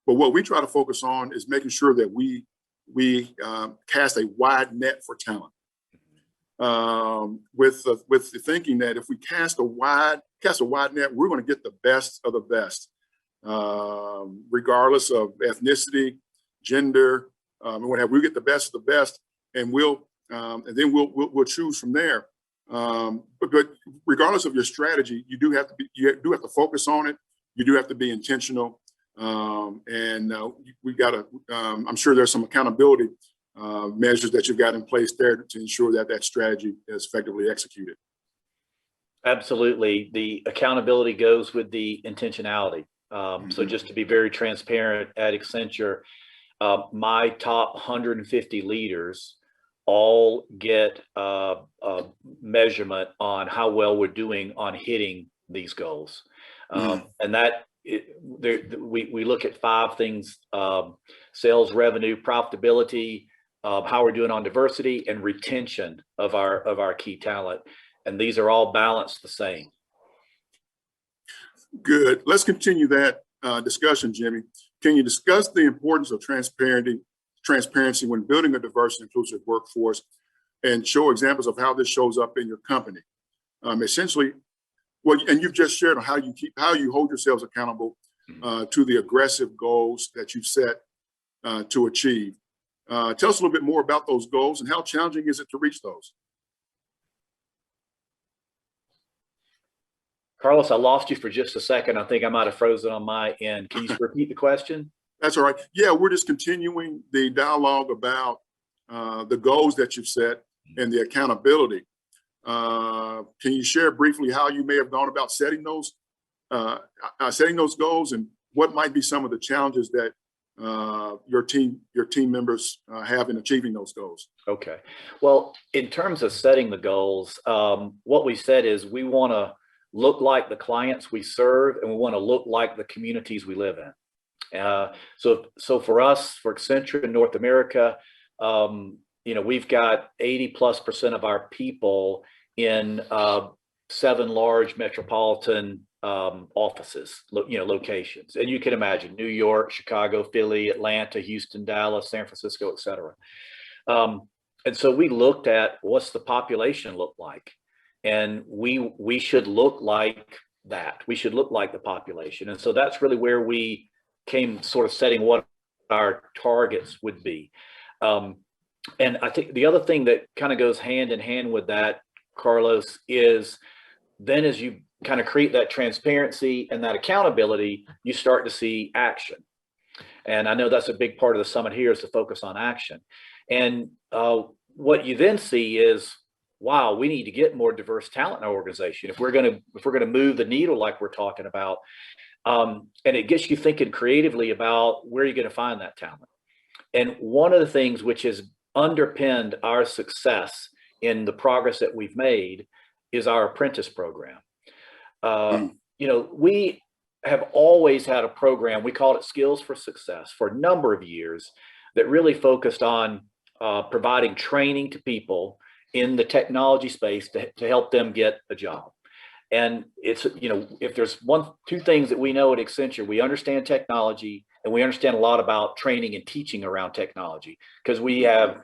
but what we try to focus on is making sure that we cast a wide net for talent. With the thinking that if we cast a wide net, we're going to get the best of the best, regardless of ethnicity, gender, and what have we. Get the best of the best, and then we'll choose from there. But regardless of your strategy, you do have to focus on it. You do have to be intentional, and we got to. I'm sure there's some accountability measures that you've got in place there to ensure that that strategy is effectively executed. Absolutely. The accountability goes with the intentionality. So just to be very transparent, at Accenture, my top 150 leaders all get a measurement on how well we're doing on hitting these goals. And that we look at 5 things: sales, revenue, profitability, how we're doing on diversity, and retention of our key talent. And these are all balanced the same. Good. Let's continue that discussion, Jimmy. Can you discuss the importance of transparency when building a diverse and inclusive workforce, and show examples of how this shows up in your company? Essentially, and you've just shared on how you hold yourselves accountable to the aggressive goals that you've set to achieve. Tell us a little bit more about those goals and how challenging is it to reach those? Carlos, I lost you for just a second. I think I might have frozen on my end. Can you repeat the question? That's all right. Yeah, we're just continuing the dialogue about the goals that you've set and the accountability. Can you share briefly how you may have gone about setting those goals, and what might be some of the challenges that your team members have in achieving those goals? Okay. Well, in terms of setting the goals, what we said is we want to look like the clients we serve, and we want to look like the communities we live in. So for us, for Accenture in North America, we've got 80+% of our people in 7 large metropolitan offices, locations. And you can imagine New York, Chicago, Philly, Atlanta, Houston, Dallas, San Francisco, et cetera. And so we looked at what's the population look like, and we should look like that. We should look like the population. And so that's really where we came sort of setting what our targets would be. And I think the other thing that kind of goes hand in hand with that, Carlos, is then as you kind of create that transparency and that accountability, you start to see action. And I know that's a big part of the summit here, is to focus on action. And what you then see is, wow, we need to get more diverse talent in our organization if we're going to move the needle like we're talking about. And it gets you thinking creatively about where you're going to find that talent. And one of the things which has underpinned our success in the progress that we've made is our apprentice program. We have always had a program, we called it Skills for Success, for a number of years, that really focused on providing training to people in the technology space to help them get a job. And it's, if there's two things that we know at Accenture, we understand technology, and we understand a lot about training and teaching around technology, because we have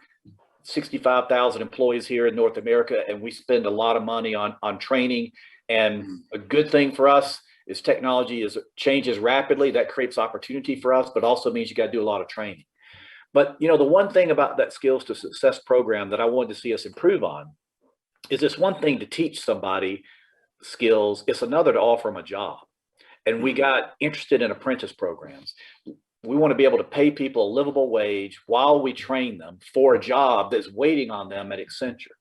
65,000 employees here in North America, and we spend a lot of money on training. And a good thing for us is technology changes rapidly. That creates opportunity for us, but also means you got to do a lot of training. But the one thing about that Skills to Success program that I wanted to see us improve on is it's one thing to teach somebody skills, it's another to offer them a job. And we got interested in apprentice programs. We want to be able to pay people a livable wage while we train them for a job that's waiting on them at Accenture.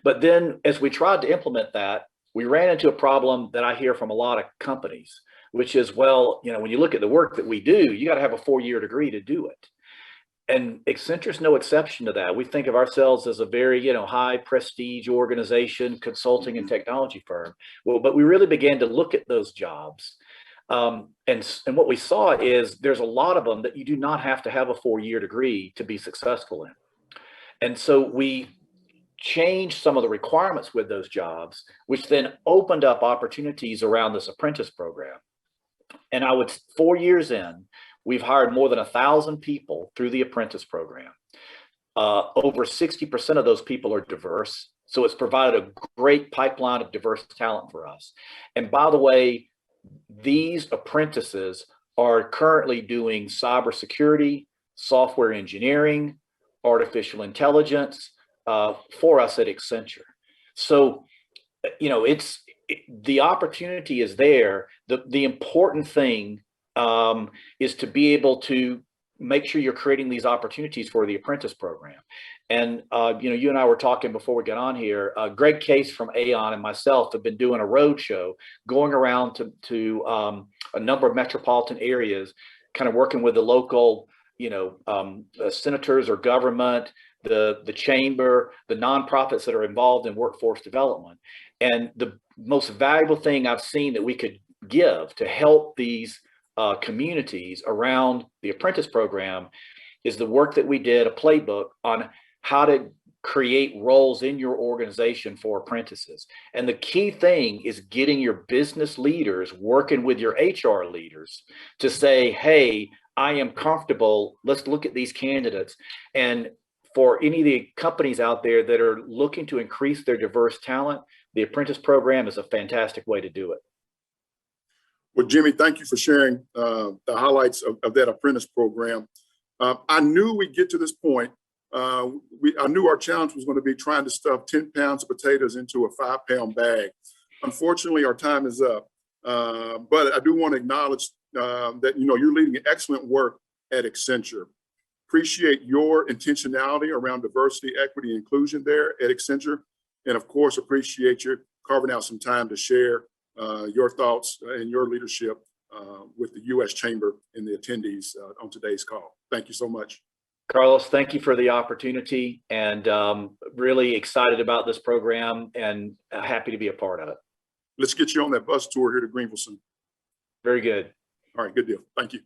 But then as we tried to implement that, we ran into a problem that I hear from a lot of companies, which is, well, when you look at the work that we do, you got to have a 4-year degree to do it. And Accenture's no exception to that. We think of ourselves as a very, high prestige organization, consulting and technology firm. Well, but we really began to look at those jobs. And what we saw is there's a lot of them that you do not have to have a 4-year degree to be successful in. And so we changed some of the requirements with those jobs, which then opened up opportunities around this apprentice program. And 4 years in, we've hired more than 1,000 people through the apprentice program. Over 60% of those people are diverse. So it's provided a great pipeline of diverse talent for us. And by the way, these apprentices are currently doing cybersecurity, software engineering, artificial intelligence for us at Accenture. So, the opportunity is there. The important thing is to be able to make sure you're creating these opportunities for the apprentice program. And, you and I were talking before we got on here, Greg Case from Aon and myself have been doing a road show going around to a number of metropolitan areas, kind of working with the local, senators or government, the chamber, the nonprofits that are involved in workforce development. And the most valuable thing I've seen that we could give to help these communities around the apprentice program is the work that we did, a playbook on how to create roles in your organization for apprentices. And the key thing is getting your business leaders working with your HR leaders to say, hey, I am comfortable. Let's look at these candidates. And for any of the companies out there that are looking to increase their diverse talent, the apprentice program is a fantastic way to do it. Well, Jimmy, thank you for sharing the highlights of that apprentice program. I knew we'd get to this point. I knew our challenge was going to be trying to stuff 10 pounds of potatoes into a 5-pound bag. Unfortunately, our time is up. But I do want to acknowledge that you're leading excellent work at Accenture. Appreciate your intentionality around diversity, equity, inclusion there at Accenture. And of course, appreciate you carving out some time to share your thoughts and your leadership with the U.S. Chamber and the attendees on today's call. Thank you so much. Carlos, thank you for the opportunity, and really excited about this program and happy to be a part of it. Let's get you on that bus tour here to Greenville soon. Very good. All right, good deal. Thank you.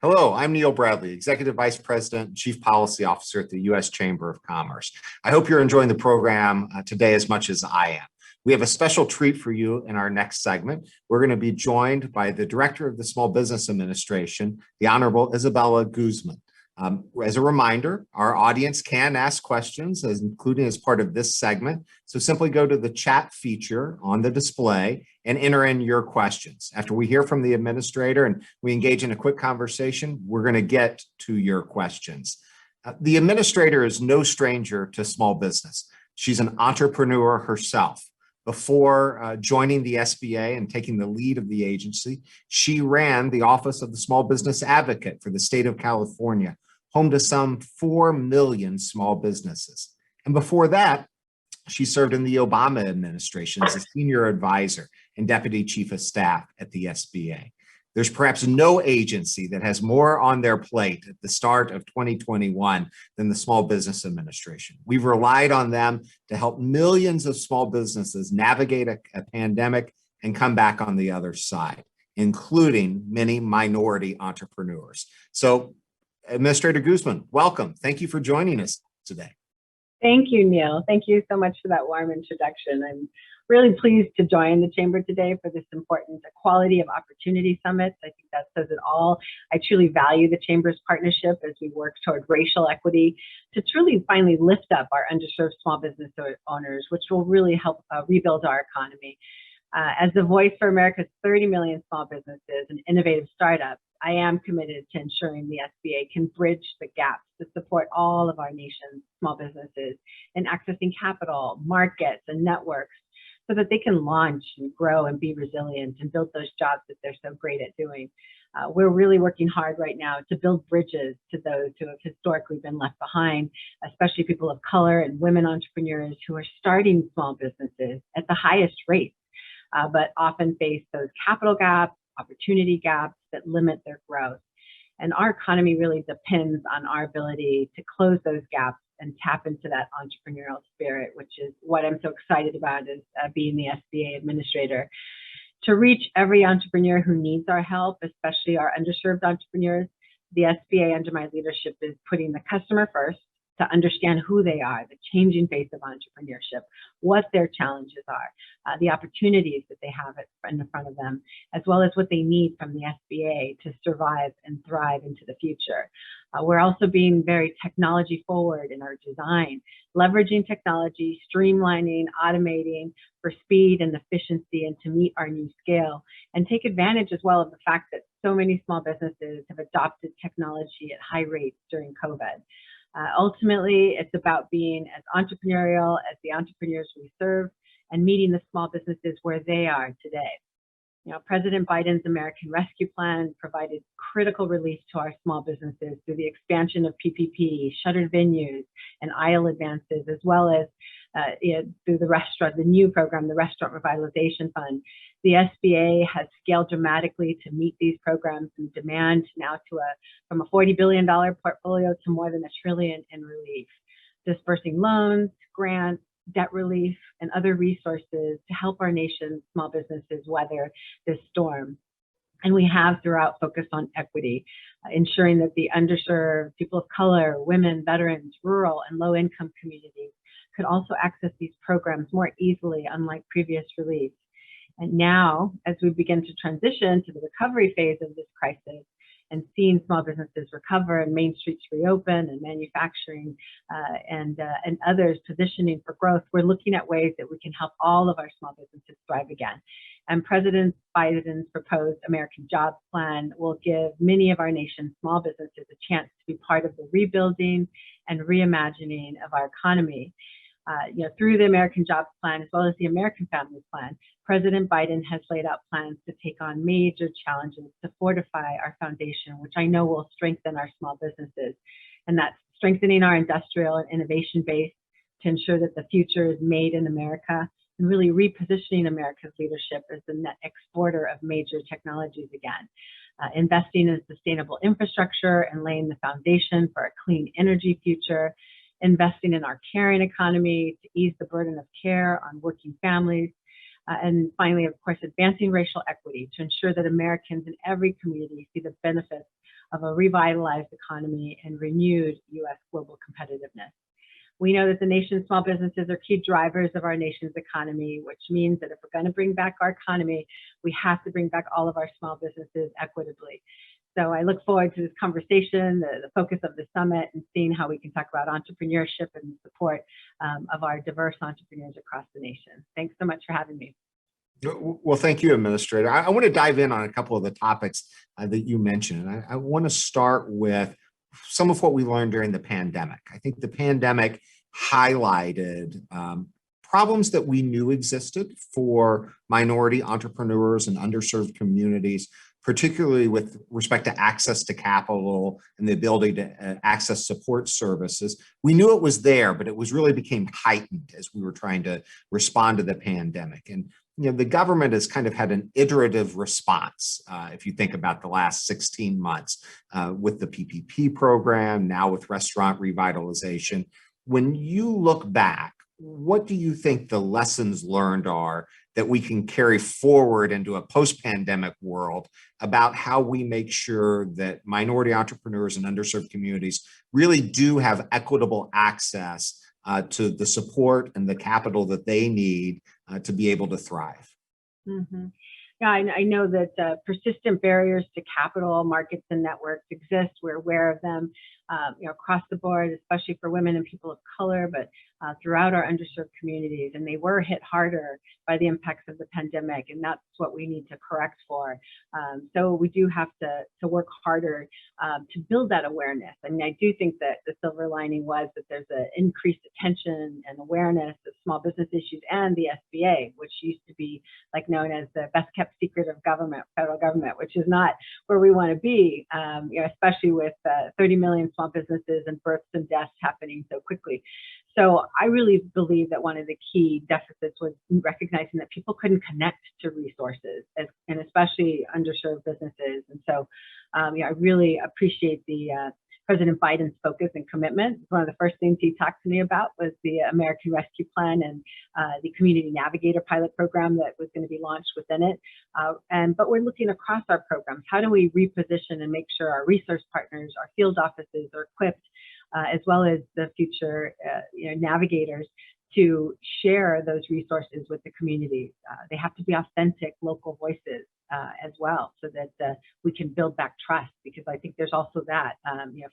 Hello, I'm Neil Bradley, Executive Vice President and Chief Policy Officer at the U.S. Chamber of Commerce. I hope you're enjoying the program today as much as I am. We have a special treat for you in our next segment. We're going to be joined by the Director of the Small Business Administration, the Honorable Isabella Guzman. As a reminder, our audience can ask questions, including as part of this segment. So simply go to the chat feature on the display and enter in your questions. After we hear from the administrator and we engage in a quick conversation, we're going to get to your questions. The administrator is no stranger to small business. She's an entrepreneur herself. Before joining the SBA and taking the lead of the agency, she ran the Office of the Small Business Advocate for the state of California, home to some 4 million small businesses. And before that, she served in the Obama administration as a senior advisor and deputy chief of staff at the SBA. There's perhaps no agency that has more on their plate at the start of 2021 than the Small Business Administration. We've relied on them to help millions of small businesses navigate a pandemic and come back on the other side, including many minority entrepreneurs. So, Administrator Guzman, welcome. Thank you for joining us today. Thank you, Neil. Thank you so much for that warm introduction. I'm really pleased to join the Chamber today for this important Equality of Opportunity Summit. I think that says it all. I truly value the Chamber's partnership as we work toward racial equity to truly finally lift up our underserved small business owners, which will really help rebuild our economy. As the voice for America's 30 million small businesses and innovative startups, I am committed to ensuring the SBA can bridge the gaps to support all of our nation's small businesses in accessing capital, markets, and networks so that they can launch and grow and be resilient and build those jobs that they're so great at doing. We're really working hard right now to build bridges to those who have historically been left behind, especially people of color and women entrepreneurs who are starting small businesses at the highest rates, but often face those capital gaps, opportunity gaps that limit their growth. And our economy really depends on our ability to close those gaps and tap into that entrepreneurial spirit, which is what I'm so excited about as being the SBA administrator. To reach every entrepreneur who needs our help, especially our underserved entrepreneurs, the SBA under my leadership is putting the customer first to understand who they are, the changing face of entrepreneurship, what their challenges are, the opportunities that they have in front of them, as well as what they need from the SBA to survive and thrive into the future. We're also being very technology forward in our design, leveraging technology, streamlining, automating for speed and efficiency and to meet our new scale, and take advantage as well of the fact that so many small businesses have adopted technology at high rates during COVID. Ultimately, it's about being as entrepreneurial as the entrepreneurs we serve and meeting the small businesses where they are today. You know, President Biden's American Rescue Plan provided critical relief to our small businesses through the expansion of PPP, shuttered venues, and aisle advances, as well as through the new program, the Restaurant Revitalization Fund. The SBA has scaled dramatically to meet these programs and demand now from a $40 billion portfolio to more than $1 trillion in relief, dispersing loans, grants, debt relief, and other resources to help our nation's small businesses weather this storm. And we have throughout focused on equity, ensuring that the underserved, people of color, women, veterans, rural, and low-income communities could also access these programs more easily, unlike previous relief. And now, as we begin to transition to the recovery phase of this crisis and see seen small businesses recover and main streets reopen and manufacturing and others positioning for growth, we're looking at ways that we can help all of our small businesses thrive again. And President Biden's proposed American Jobs Plan will give many of our nation's small businesses a chance to be part of the rebuilding and reimagining of our economy. Through the American Jobs Plan, as well as the American Family Plan, President Biden has laid out plans to take on major challenges to fortify our foundation, which I know will strengthen our small businesses. And that's strengthening our industrial and innovation base to ensure that the future is made in America, and really repositioning America's leadership as the net exporter of major technologies again. Investing in sustainable infrastructure and laying the foundation for a clean energy future, investing in our caring economy to ease the burden of care on working families, and finally, of course, advancing racial equity to ensure that Americans in every community see the benefits of a revitalized economy and renewed U.S. global competitiveness. We know that the nation's small businesses are key drivers of our nation's economy, which means that if we're going to bring back our economy, we have to bring back all of our small businesses equitably. So I look forward to this conversation, the focus of the summit, and seeing how we can talk about entrepreneurship and support of our diverse entrepreneurs across the nation. Thanks so much for having me. Well, thank you, Administrator. I want to dive in on a couple of the topics that you mentioned. I want to start with some of what we learned during the pandemic. I think the pandemic highlighted problems that we knew existed for minority entrepreneurs and underserved communities, particularly with respect to access to capital and the ability to access support services. We knew it was there, but it was really became heightened as we were trying to respond to the pandemic. And the government has kind of had an iterative response, if you think about the last 16 months with the PPP program, now with restaurant revitalization. When you look back, what do you think the lessons learned are that we can carry forward into a post-pandemic world about how we make sure that minority entrepreneurs and underserved communities really do have equitable access to the support and the capital that they need to be able to thrive? Mm-hmm. Yeah, I know that persistent barriers to capital markets and networks exist. We're aware of them, across the board, especially for women and people of color, but throughout our underserved communities. And they were hit harder by the impacts of the pandemic, and that's what we need to correct for. So we do have to work harder to build that awareness. I mean, I do think that the silver lining was that there's an increased attention and awareness of small business issues and the SBA, which used to be like known as the best kept secret of government, federal government, which is not where we want to be, especially with 30 million small businesses and births and deaths happening so quickly. So I really believe that one of the key deficits was recognizing that people couldn't connect to resources, and especially underserved businesses. And so I really appreciate the President Biden's focus and commitment. One of the first things he talked to me about was the American Rescue Plan and the Community Navigator pilot program that was going to be launched within it. But we're looking across our programs. How do we reposition and make sure our resource partners, our field offices are equipped, as well as the future navigators, to share those resources with the communities. They have to be authentic local voices as well, so that we can build back trust, because I think there's also that,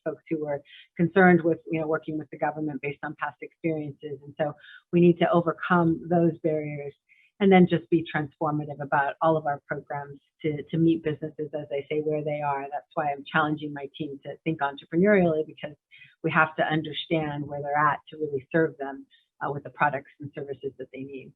folks who are concerned with, working with the government based on past experiences. And so we need to overcome those barriers and then just be transformative about all of our programs to meet businesses, as I say, where they are. That's why I'm challenging my team to think entrepreneurially, because we have to understand where they're at to really serve them with the products and services that they need.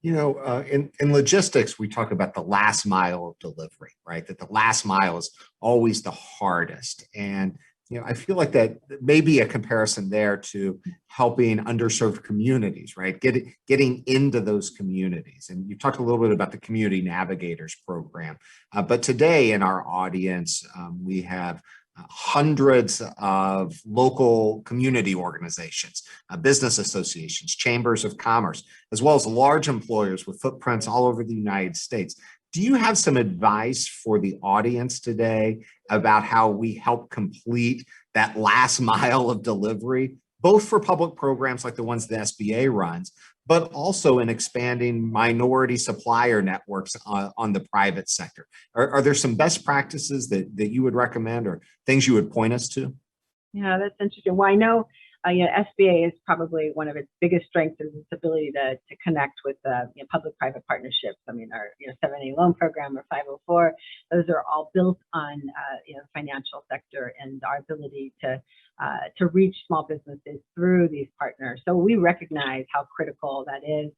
In logistics, we talk about the last mile of delivery, right? That the last mile is always the hardest. And, I feel like that may be a comparison there to helping underserved communities, right? Getting into those communities. And you talked a little bit about the Community Navigators program. But today in our audience, we have hundreds of local community organizations, business associations, chambers of commerce, as well as large employers with footprints all over the United States. Do you have some advice for the audience today about how we help complete that last mile of delivery, both for public programs like the ones the SBA runs, but also in expanding minority supplier networks on the private sector. Are there some best practices that you would recommend or things you would point us to? Yeah, that's interesting. Well, I know SBA is probably one of its biggest strengths is its ability to connect with public-private partnerships. I mean, our 7A loan program or 504, those are all built on the financial sector and our ability to reach small businesses through these partners. So we recognize how critical that is.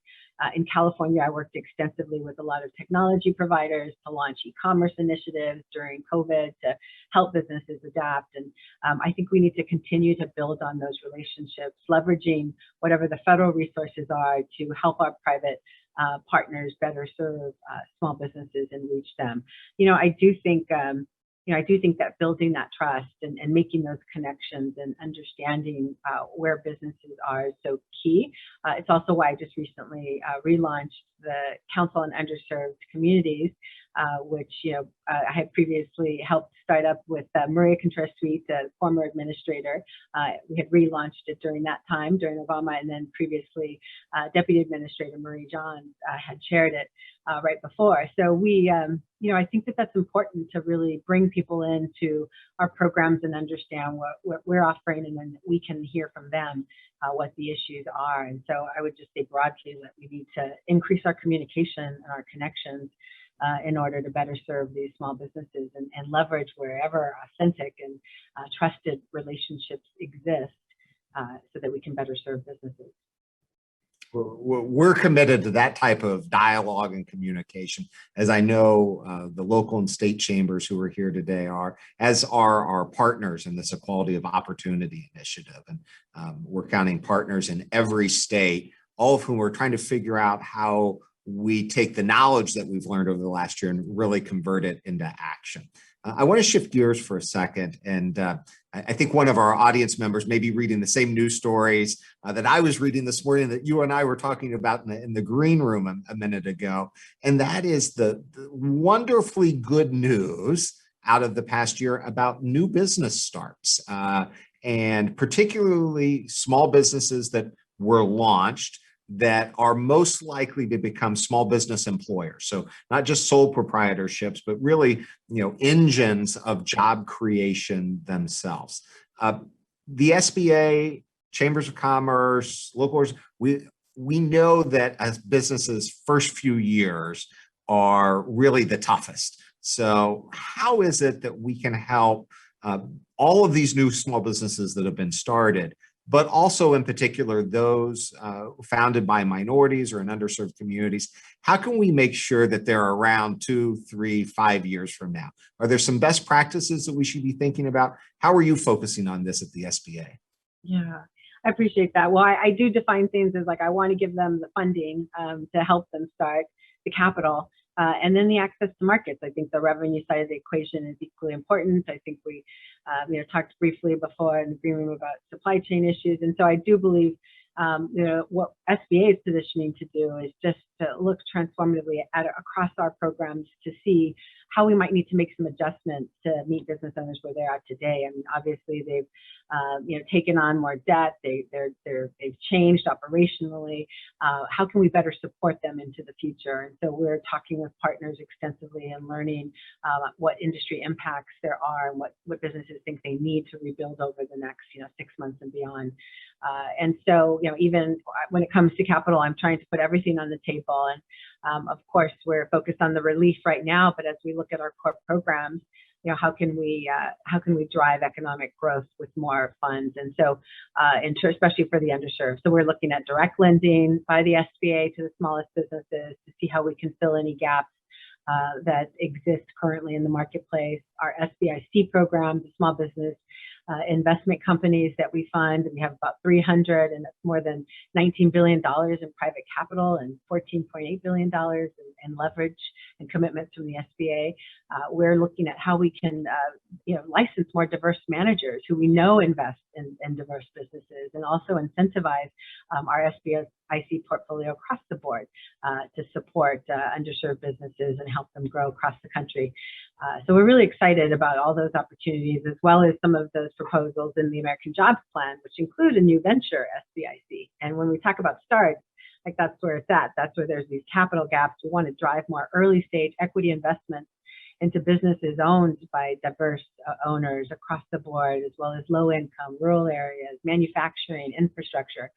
In California, I worked extensively with a lot of technology providers to launch e-commerce initiatives during COVID to help businesses adapt. And I think we need to continue to build on those relationships, leveraging whatever the federal resources are to help our private partners better serve small businesses and reach them. I do think that building that trust and making those connections and understanding where businesses are is so key. It's also why I just recently relaunched the Council on Underserved Communities, which I had previously helped start up with Maria Contreras-Sweet, the former administrator. We had relaunched it during that time, during Obama, and then previously Deputy Administrator Marie John had chaired it right before. So we, I think that that's important to really bring people into our programs and understand what we're offering, and then we can hear from them what the issues are. And so I would just say broadly that we need to increase our communication and our connections in order to better serve these small businesses and leverage wherever authentic and trusted relationships exist so that we can better serve businesses. We're committed to that type of dialogue and communication, as I know the local and state chambers who are here today are, as are our partners in this Equality of Opportunity initiative. And we're counting partners in every state, all of whom are trying to figure out how we take the knowledge that we've learned over the last year and really convert it into action. I want to shift gears for a second. And I think one of our audience members may be reading the same news stories that I was reading this morning that you and I were talking about in the green room a minute ago. And that is the wonderfully good news out of the past year about new business starts and particularly small businesses that were launched that are most likely to become small business employers. So not just sole proprietorships, but really, engines of job creation themselves. The SBA, Chambers of Commerce, locals, we know that as businesses' first few years are really the toughest. So how is it that we can help all of these new small businesses that have been started, but also in particular those founded by minorities or in underserved communities? How can we make sure that they're around 2, 3, 5 years from now? Are there some best practices that we should be thinking about? How are you focusing on this at the SBA? Yeah, I appreciate that. Well, I do define things as like I want to give them the funding to help them start, the capital, and then the access to markets. I think the revenue side of the equation is equally important. I think we talked briefly before in the green room about supply chain issues. And so I do believe what SBA is positioning to do is just to look transformatively across our programs to see how we might need to make some adjustments to meet business owners where they are today. I mean, obviously they've taken on more debt. They've changed operationally. How can we better support them into the future? And so we're talking with partners extensively and learning what industry impacts there are and what businesses think they need to rebuild over the next 6 months and beyond. And so even when it comes to capital, I'm trying to put everything on the table. And of course, we're focused on the relief right now. But as we look at our core programs, how can we drive economic growth with more funds? And so, especially for the underserved. So we're looking at direct lending by the SBA to the smallest businesses to see how we can fill any gaps that exist currently in the marketplace. Our SBIC program, the small business investment companies that we fund, and we have about 300, and that's more than $19 billion in private capital and $14.8 billion in leverage and commitments from the SBA. We're looking at how we can license more diverse managers who we know invest in diverse businesses, and also incentivize our SBIC portfolio across the board to support underserved businesses and help them grow across the country. So we're really excited about all those opportunities, as well as some of those proposals in the American Jobs Plan, which include a new venture SBIC. And when we talk about starts, like that's where it's at. That's where there's these capital gaps. We want to drive more early stage equity investments into businesses owned by diverse owners across the board, as well as low income, rural areas, manufacturing, infrastructure.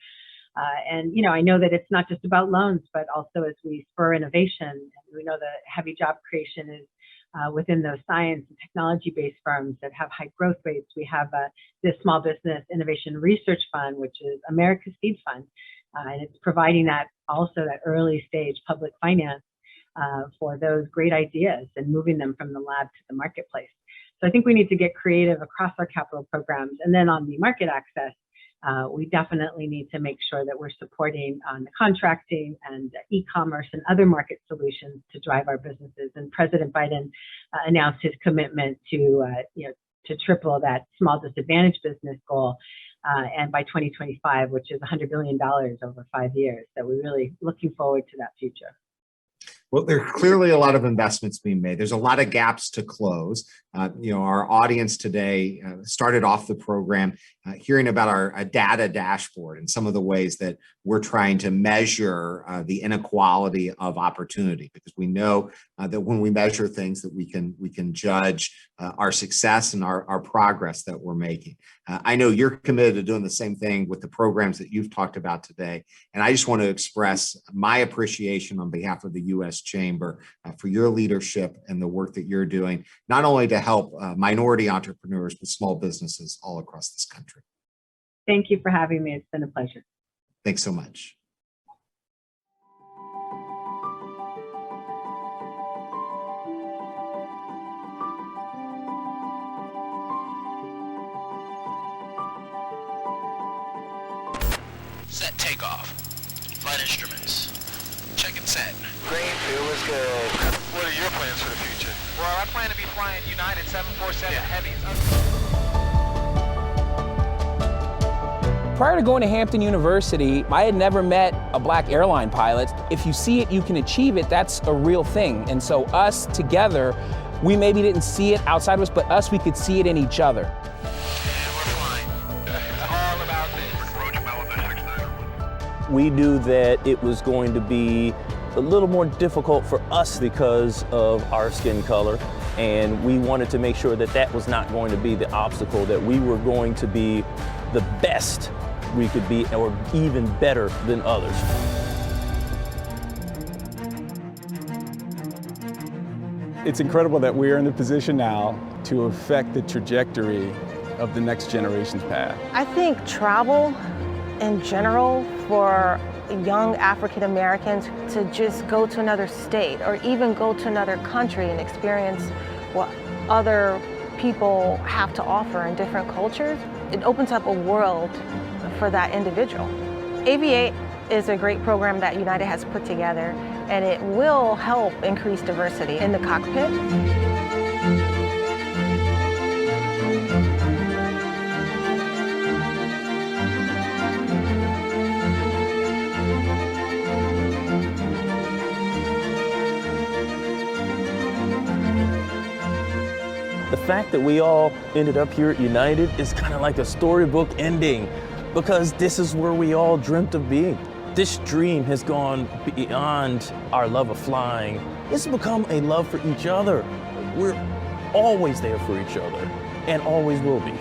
And, I know that it's not just about loans, but also as we spur innovation, and we know the heavy job creation is within those science and technology-based firms that have high growth rates. We have this Small Business Innovation Research Fund, which is America's Seed Fund, and it's providing that also that early stage public finance for those great ideas and moving them from the lab to the marketplace. So I think we need to get creative across our capital programs. And then on the market access, we definitely need to make sure that we're supporting on the contracting and e-commerce and other market solutions to drive our businesses. And President Biden announced his commitment to triple that small disadvantaged business goal, and by 2025, which is $100 billion over 5 years. So we're really looking forward to that future. Well, there are clearly a lot of investments being made. There's a lot of gaps to close. Our audience today started off the program hearing about our data dashboard and some of the ways that we're trying to measure the inequality of opportunity, because we know that when we measure things that we can judge our success and our progress that we're making. I know you're committed to doing the same thing with the programs that you've talked about today. And I just want to express my appreciation on behalf of the U.S. Chamber for your leadership and the work that you're doing, not only to help minority entrepreneurs, but small businesses all across this country. Thank you for having me. It's been a pleasure. Thanks so much. Set takeoff. Flight instruments. Check and set. Greenville is good. What are your plans for the future? Well, I plan to be flying United 747 Heavies. Prior to going to Hampton University, I had never met a black airline pilot. If you see it, you can achieve it. That's a real thing. And so us together, we maybe didn't see it outside of us, but us, we could see it in each other. We knew that it was going to be a little more difficult for us because of our skin color, and we wanted to make sure that that was not going to be the obstacle, that we were going to be the best we could be, or even better than others. It's incredible that we are in the position now to affect the trajectory of the next generation's path. I think travel in general for young African Americans to just go to another state or even go to another country and experience what other people have to offer in different cultures, it opens up a world for that individual. Aviate is a great program that United has put together, and it will help increase diversity in the cockpit. The fact that we all ended up here at United is kind of like a storybook ending, because this is where we all dreamt of being. This dream has gone beyond our love of flying. It's become a love for each other. We're always there for each other and always will be.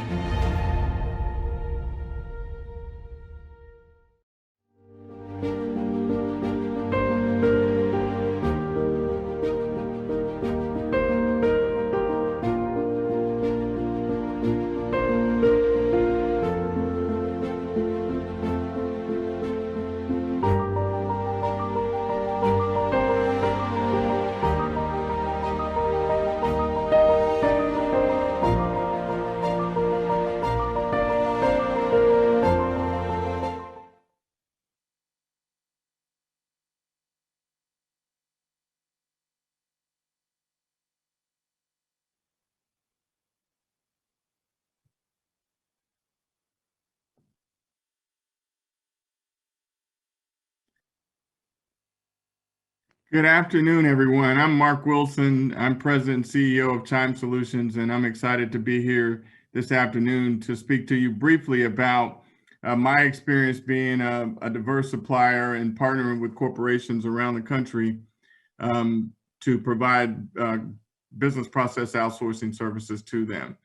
Good afternoon, everyone. I'm Mark Wilson. I'm President and CEO of Chime Solutions, and I'm excited to be here this afternoon to speak to you briefly about My experience being a diverse supplier and partnering with corporations around the country to provide business process outsourcing services to them.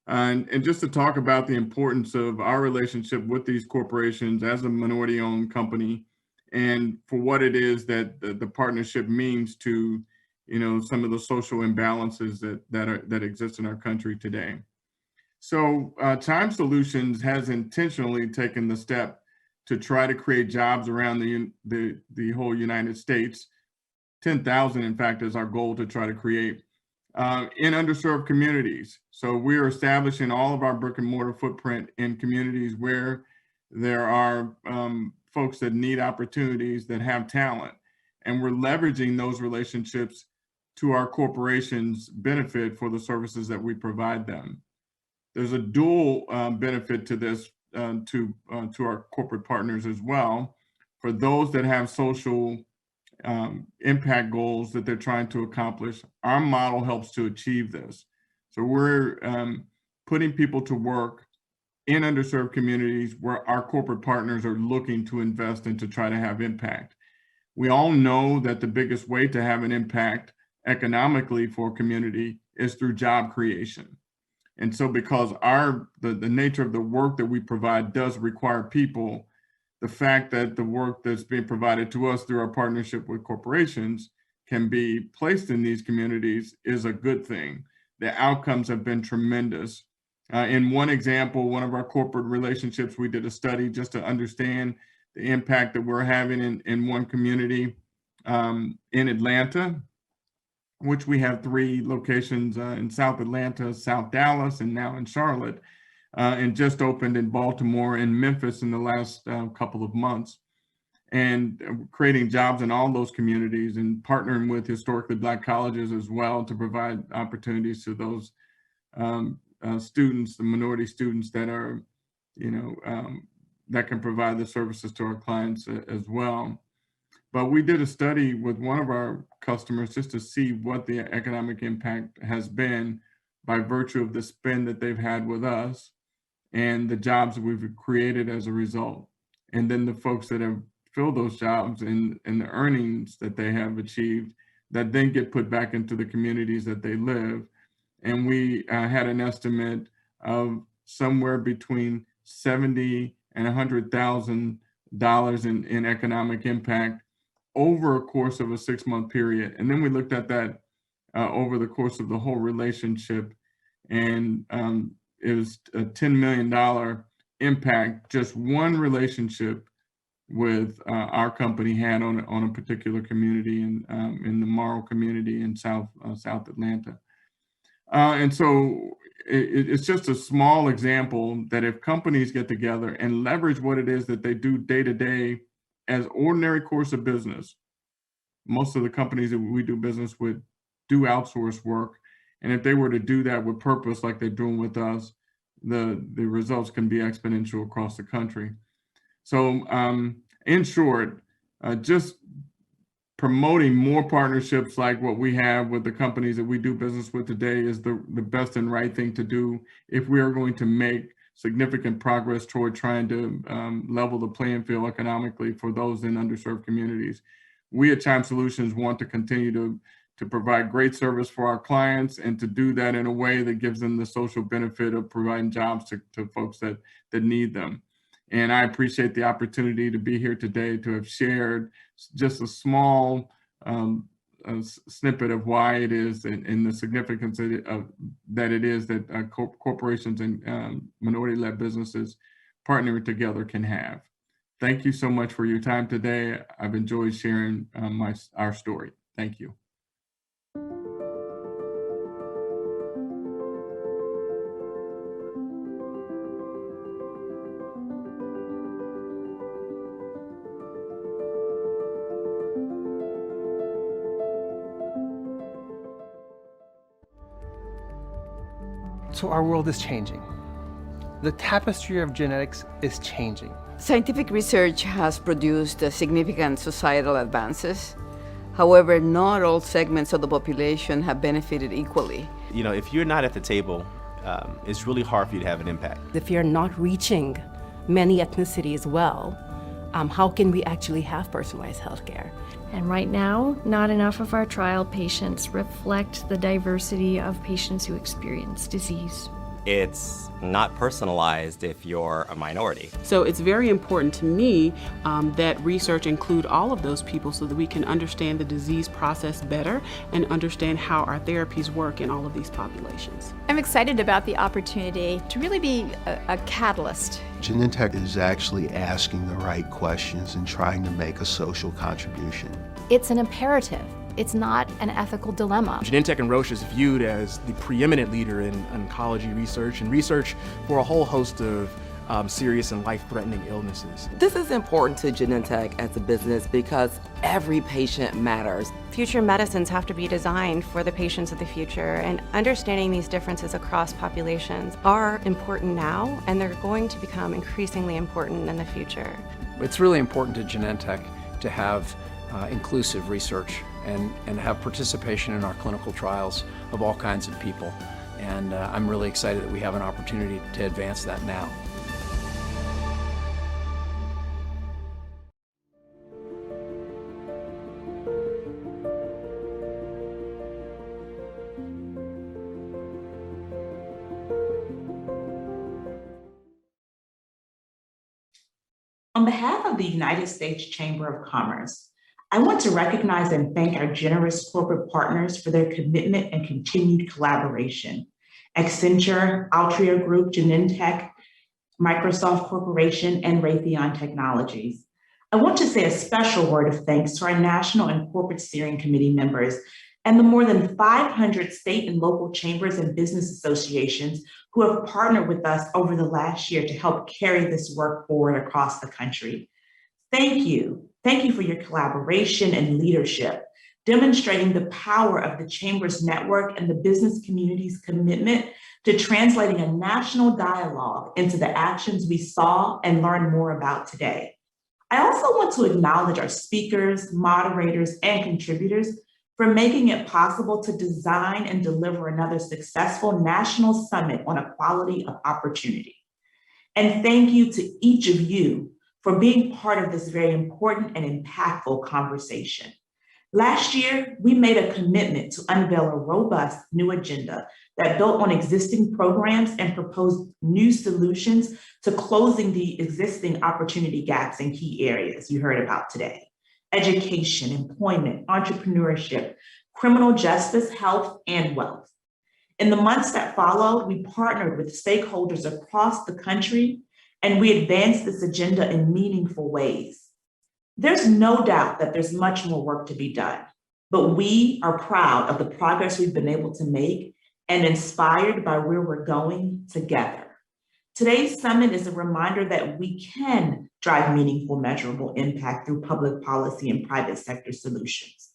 And just to talk about the importance of our relationship with these corporations as a minority-owned company, and for what it is that the partnership means to, some of the social imbalances that exist in our country today. So Chime Solutions has intentionally taken the step to try to create jobs around the whole United States. 10,000, in fact, is our goal to try to create in underserved communities. So we're establishing all of our brick and mortar footprint in communities where there are folks that need opportunities, that have talent, and we're leveraging those relationships to our corporations' benefit for the services that we provide them. There's a dual benefit to this to our corporate partners as well. For those that have social impact goals that they're trying to accomplish, our model helps to achieve this. So we're putting people to work in underserved communities where our corporate partners are looking to invest and to try to have impact. We all know that the biggest way to have an impact economically for a community is through job creation. And so because the nature of the work that we provide does require people, the fact that the work that's being provided to us through our partnership with corporations can be placed in these communities is a good thing. The outcomes have been tremendous. In one example, one of our corporate relationships, we did a study just to understand the impact that we're having in one community in Atlanta, which we have 3 locations in South Atlanta, South Dallas, and now in Charlotte, and just opened in Baltimore and Memphis in the last couple of months. And creating jobs in all those communities and partnering with historically Black colleges as well to provide opportunities to those students, the minority students that are, that can provide the services to our clients as well. But we did a study with one of our customers just to see what the economic impact has been by virtue of the spend that they've had with us and the jobs that we've created as a result. And then the folks that have filled those jobs and the earnings that they have achieved that then get put back into the communities that they live. And we had an estimate of somewhere between $70,000 and $100,000 in economic impact over a course of a 6-month period. And then we looked at that over the course of the whole relationship, and it was a $10 million impact, just one relationship with our company had on a particular community in the Morrow community in South Atlanta. And so it's just a small example that if companies get together and leverage what it is that they do day to day as ordinary course of business, most of the companies that we do business with do outsource work. And if they were to do that with purpose, like they're doing with us, the results can be exponential across the country. So in short, just promoting more partnerships like what we have with the companies that we do business with today is the best and right thing to do if we are going to make significant progress toward trying to level the playing field economically for those in underserved communities. We at Chime Solutions want to continue to provide great service for our clients and to do that in a way that gives them the social benefit of providing jobs to folks that need them. And I appreciate the opportunity to be here today to have shared just a small snippet of why it is and the significance that it is that corporations and minority-led businesses partnering together can have. Thank you so much for your time today. I've enjoyed sharing our story. Thank you. So our world is changing. The tapestry of genetics is changing. Scientific research has produced significant societal advances. However, not all segments of the population have benefited equally. If you're not at the table, it's really hard for you to have an impact. If you're not reaching many ethnicities well, how can we actually have personalized healthcare? And right now, not enough of our trial patients reflect the diversity of patients who experience disease. It's not personalized if you're a minority. So it's very important to me that research include all of those people so that we can understand the disease process better and understand how our therapies work in all of these populations. I'm excited about the opportunity to really be a catalyst. Genentech is actually asking the right questions and trying to make a social contribution. It's an imperative. It's not an ethical dilemma. Genentech and Roche is viewed as the preeminent leader in oncology research and research for a whole host of serious and life-threatening illnesses. This is important to Genentech as a business because every patient matters. Future medicines have to be designed for the patients of the future, and understanding these differences across populations are important now, and they're going to become increasingly important in the future. It's really important to Genentech to have inclusive research and have participation in our clinical trials of all kinds of people. And I'm really excited that we have an opportunity to advance that now. On behalf of the United States Chamber of Commerce, I want to recognize and thank our generous corporate partners for their commitment and continued collaboration. Accenture, Altria Group, Genentech, Microsoft Corporation, and Raytheon Technologies. I want to say a special word of thanks to our National and Corporate Steering Committee members and the more than 500 state and local chambers and business associations who have partnered with us over the last year to help carry this work forward across the country. Thank you. Thank you for your collaboration and leadership, demonstrating the power of the Chamber's network and the business community's commitment to translating a national dialogue into the actions we saw and learned more about today. I also want to acknowledge our speakers, moderators, and contributors for making it possible to design and deliver another successful national summit on equality of opportunity. And thank you to each of you for being part of this very important and impactful conversation. Last year, we made a commitment to unveil a robust new agenda that built on existing programs and proposed new solutions to closing the existing opportunity gaps in key areas you heard about today: education, employment, entrepreneurship, criminal justice, health, and wealth. In the months that followed, we partnered with stakeholders across the country, and we advanced this agenda in meaningful ways. There's no doubt that there's much more work to be done, but we are proud of the progress we've been able to make and inspired by where we're going together. Today's summit is a reminder that we can drive meaningful, measurable impact through public policy and private sector solutions.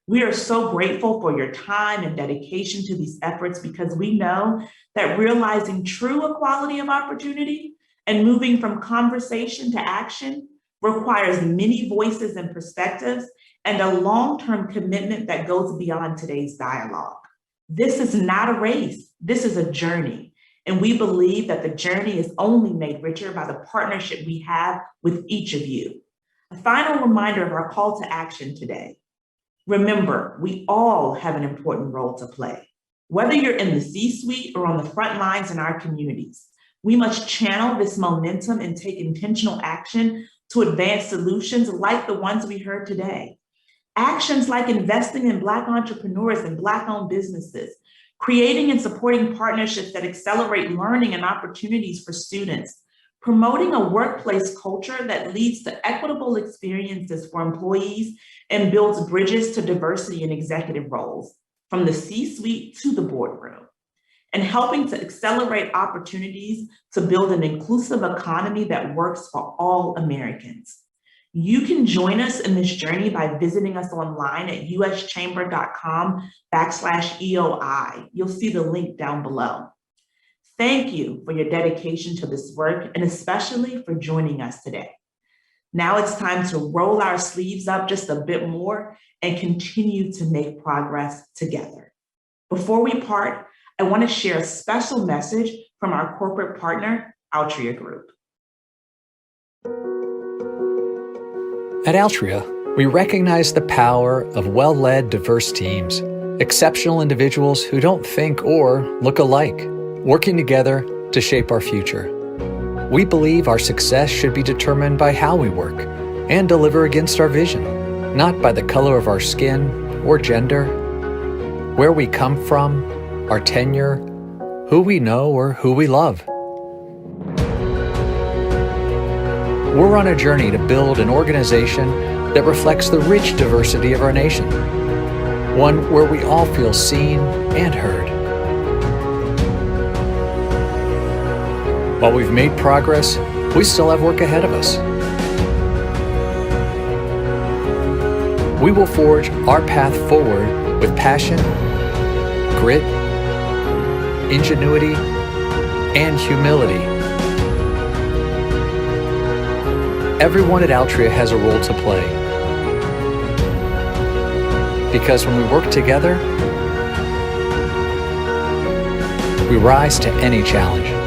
We are so grateful for your time and dedication to these efforts because we know that realizing true equality of opportunity and moving from conversation to action requires many voices and perspectives and a long-term commitment that goes beyond today's dialogue. This is not a race, this is a journey. And we believe that the journey is only made richer by the partnership we have with each of you. A final reminder of our call to action today. Remember, we all have an important role to play. Whether you're in the C-suite or on the front lines in our communities, we must channel this momentum and take intentional action to advance solutions like the ones we heard today. Actions like investing in Black entrepreneurs and Black-owned businesses, creating and supporting partnerships that accelerate learning and opportunities for students, promoting a workplace culture that leads to equitable experiences for employees and builds bridges to diversity in executive roles, from the C-suite to the boardroom, and helping to accelerate opportunities to build an inclusive economy that works for all Americans. You can join us in this journey by visiting us online at uschamber.com/EOI. You'll see the link down below. Thank you for your dedication to this work and especially for joining us today. Now it's time to roll our sleeves up just a bit more and continue to make progress together. Before we part, I want to share a special message from our corporate partner, Altria Group. At Altria, we recognize the power of well-led, diverse teams, exceptional individuals who don't think or look alike, working together to shape our future. We believe our success should be determined by how we work and deliver against our vision, not by the color of our skin or gender, where we come from, our tenure, who we know or who we love. We're on a journey to build an organization that reflects the rich diversity of our nation, one where we all feel seen and heard. While we've made progress, we still have work ahead of us. We will forge our path forward with passion, grit, ingenuity, and humility. Everyone at Altria has a role to play. Because when we work together, we rise to any challenge.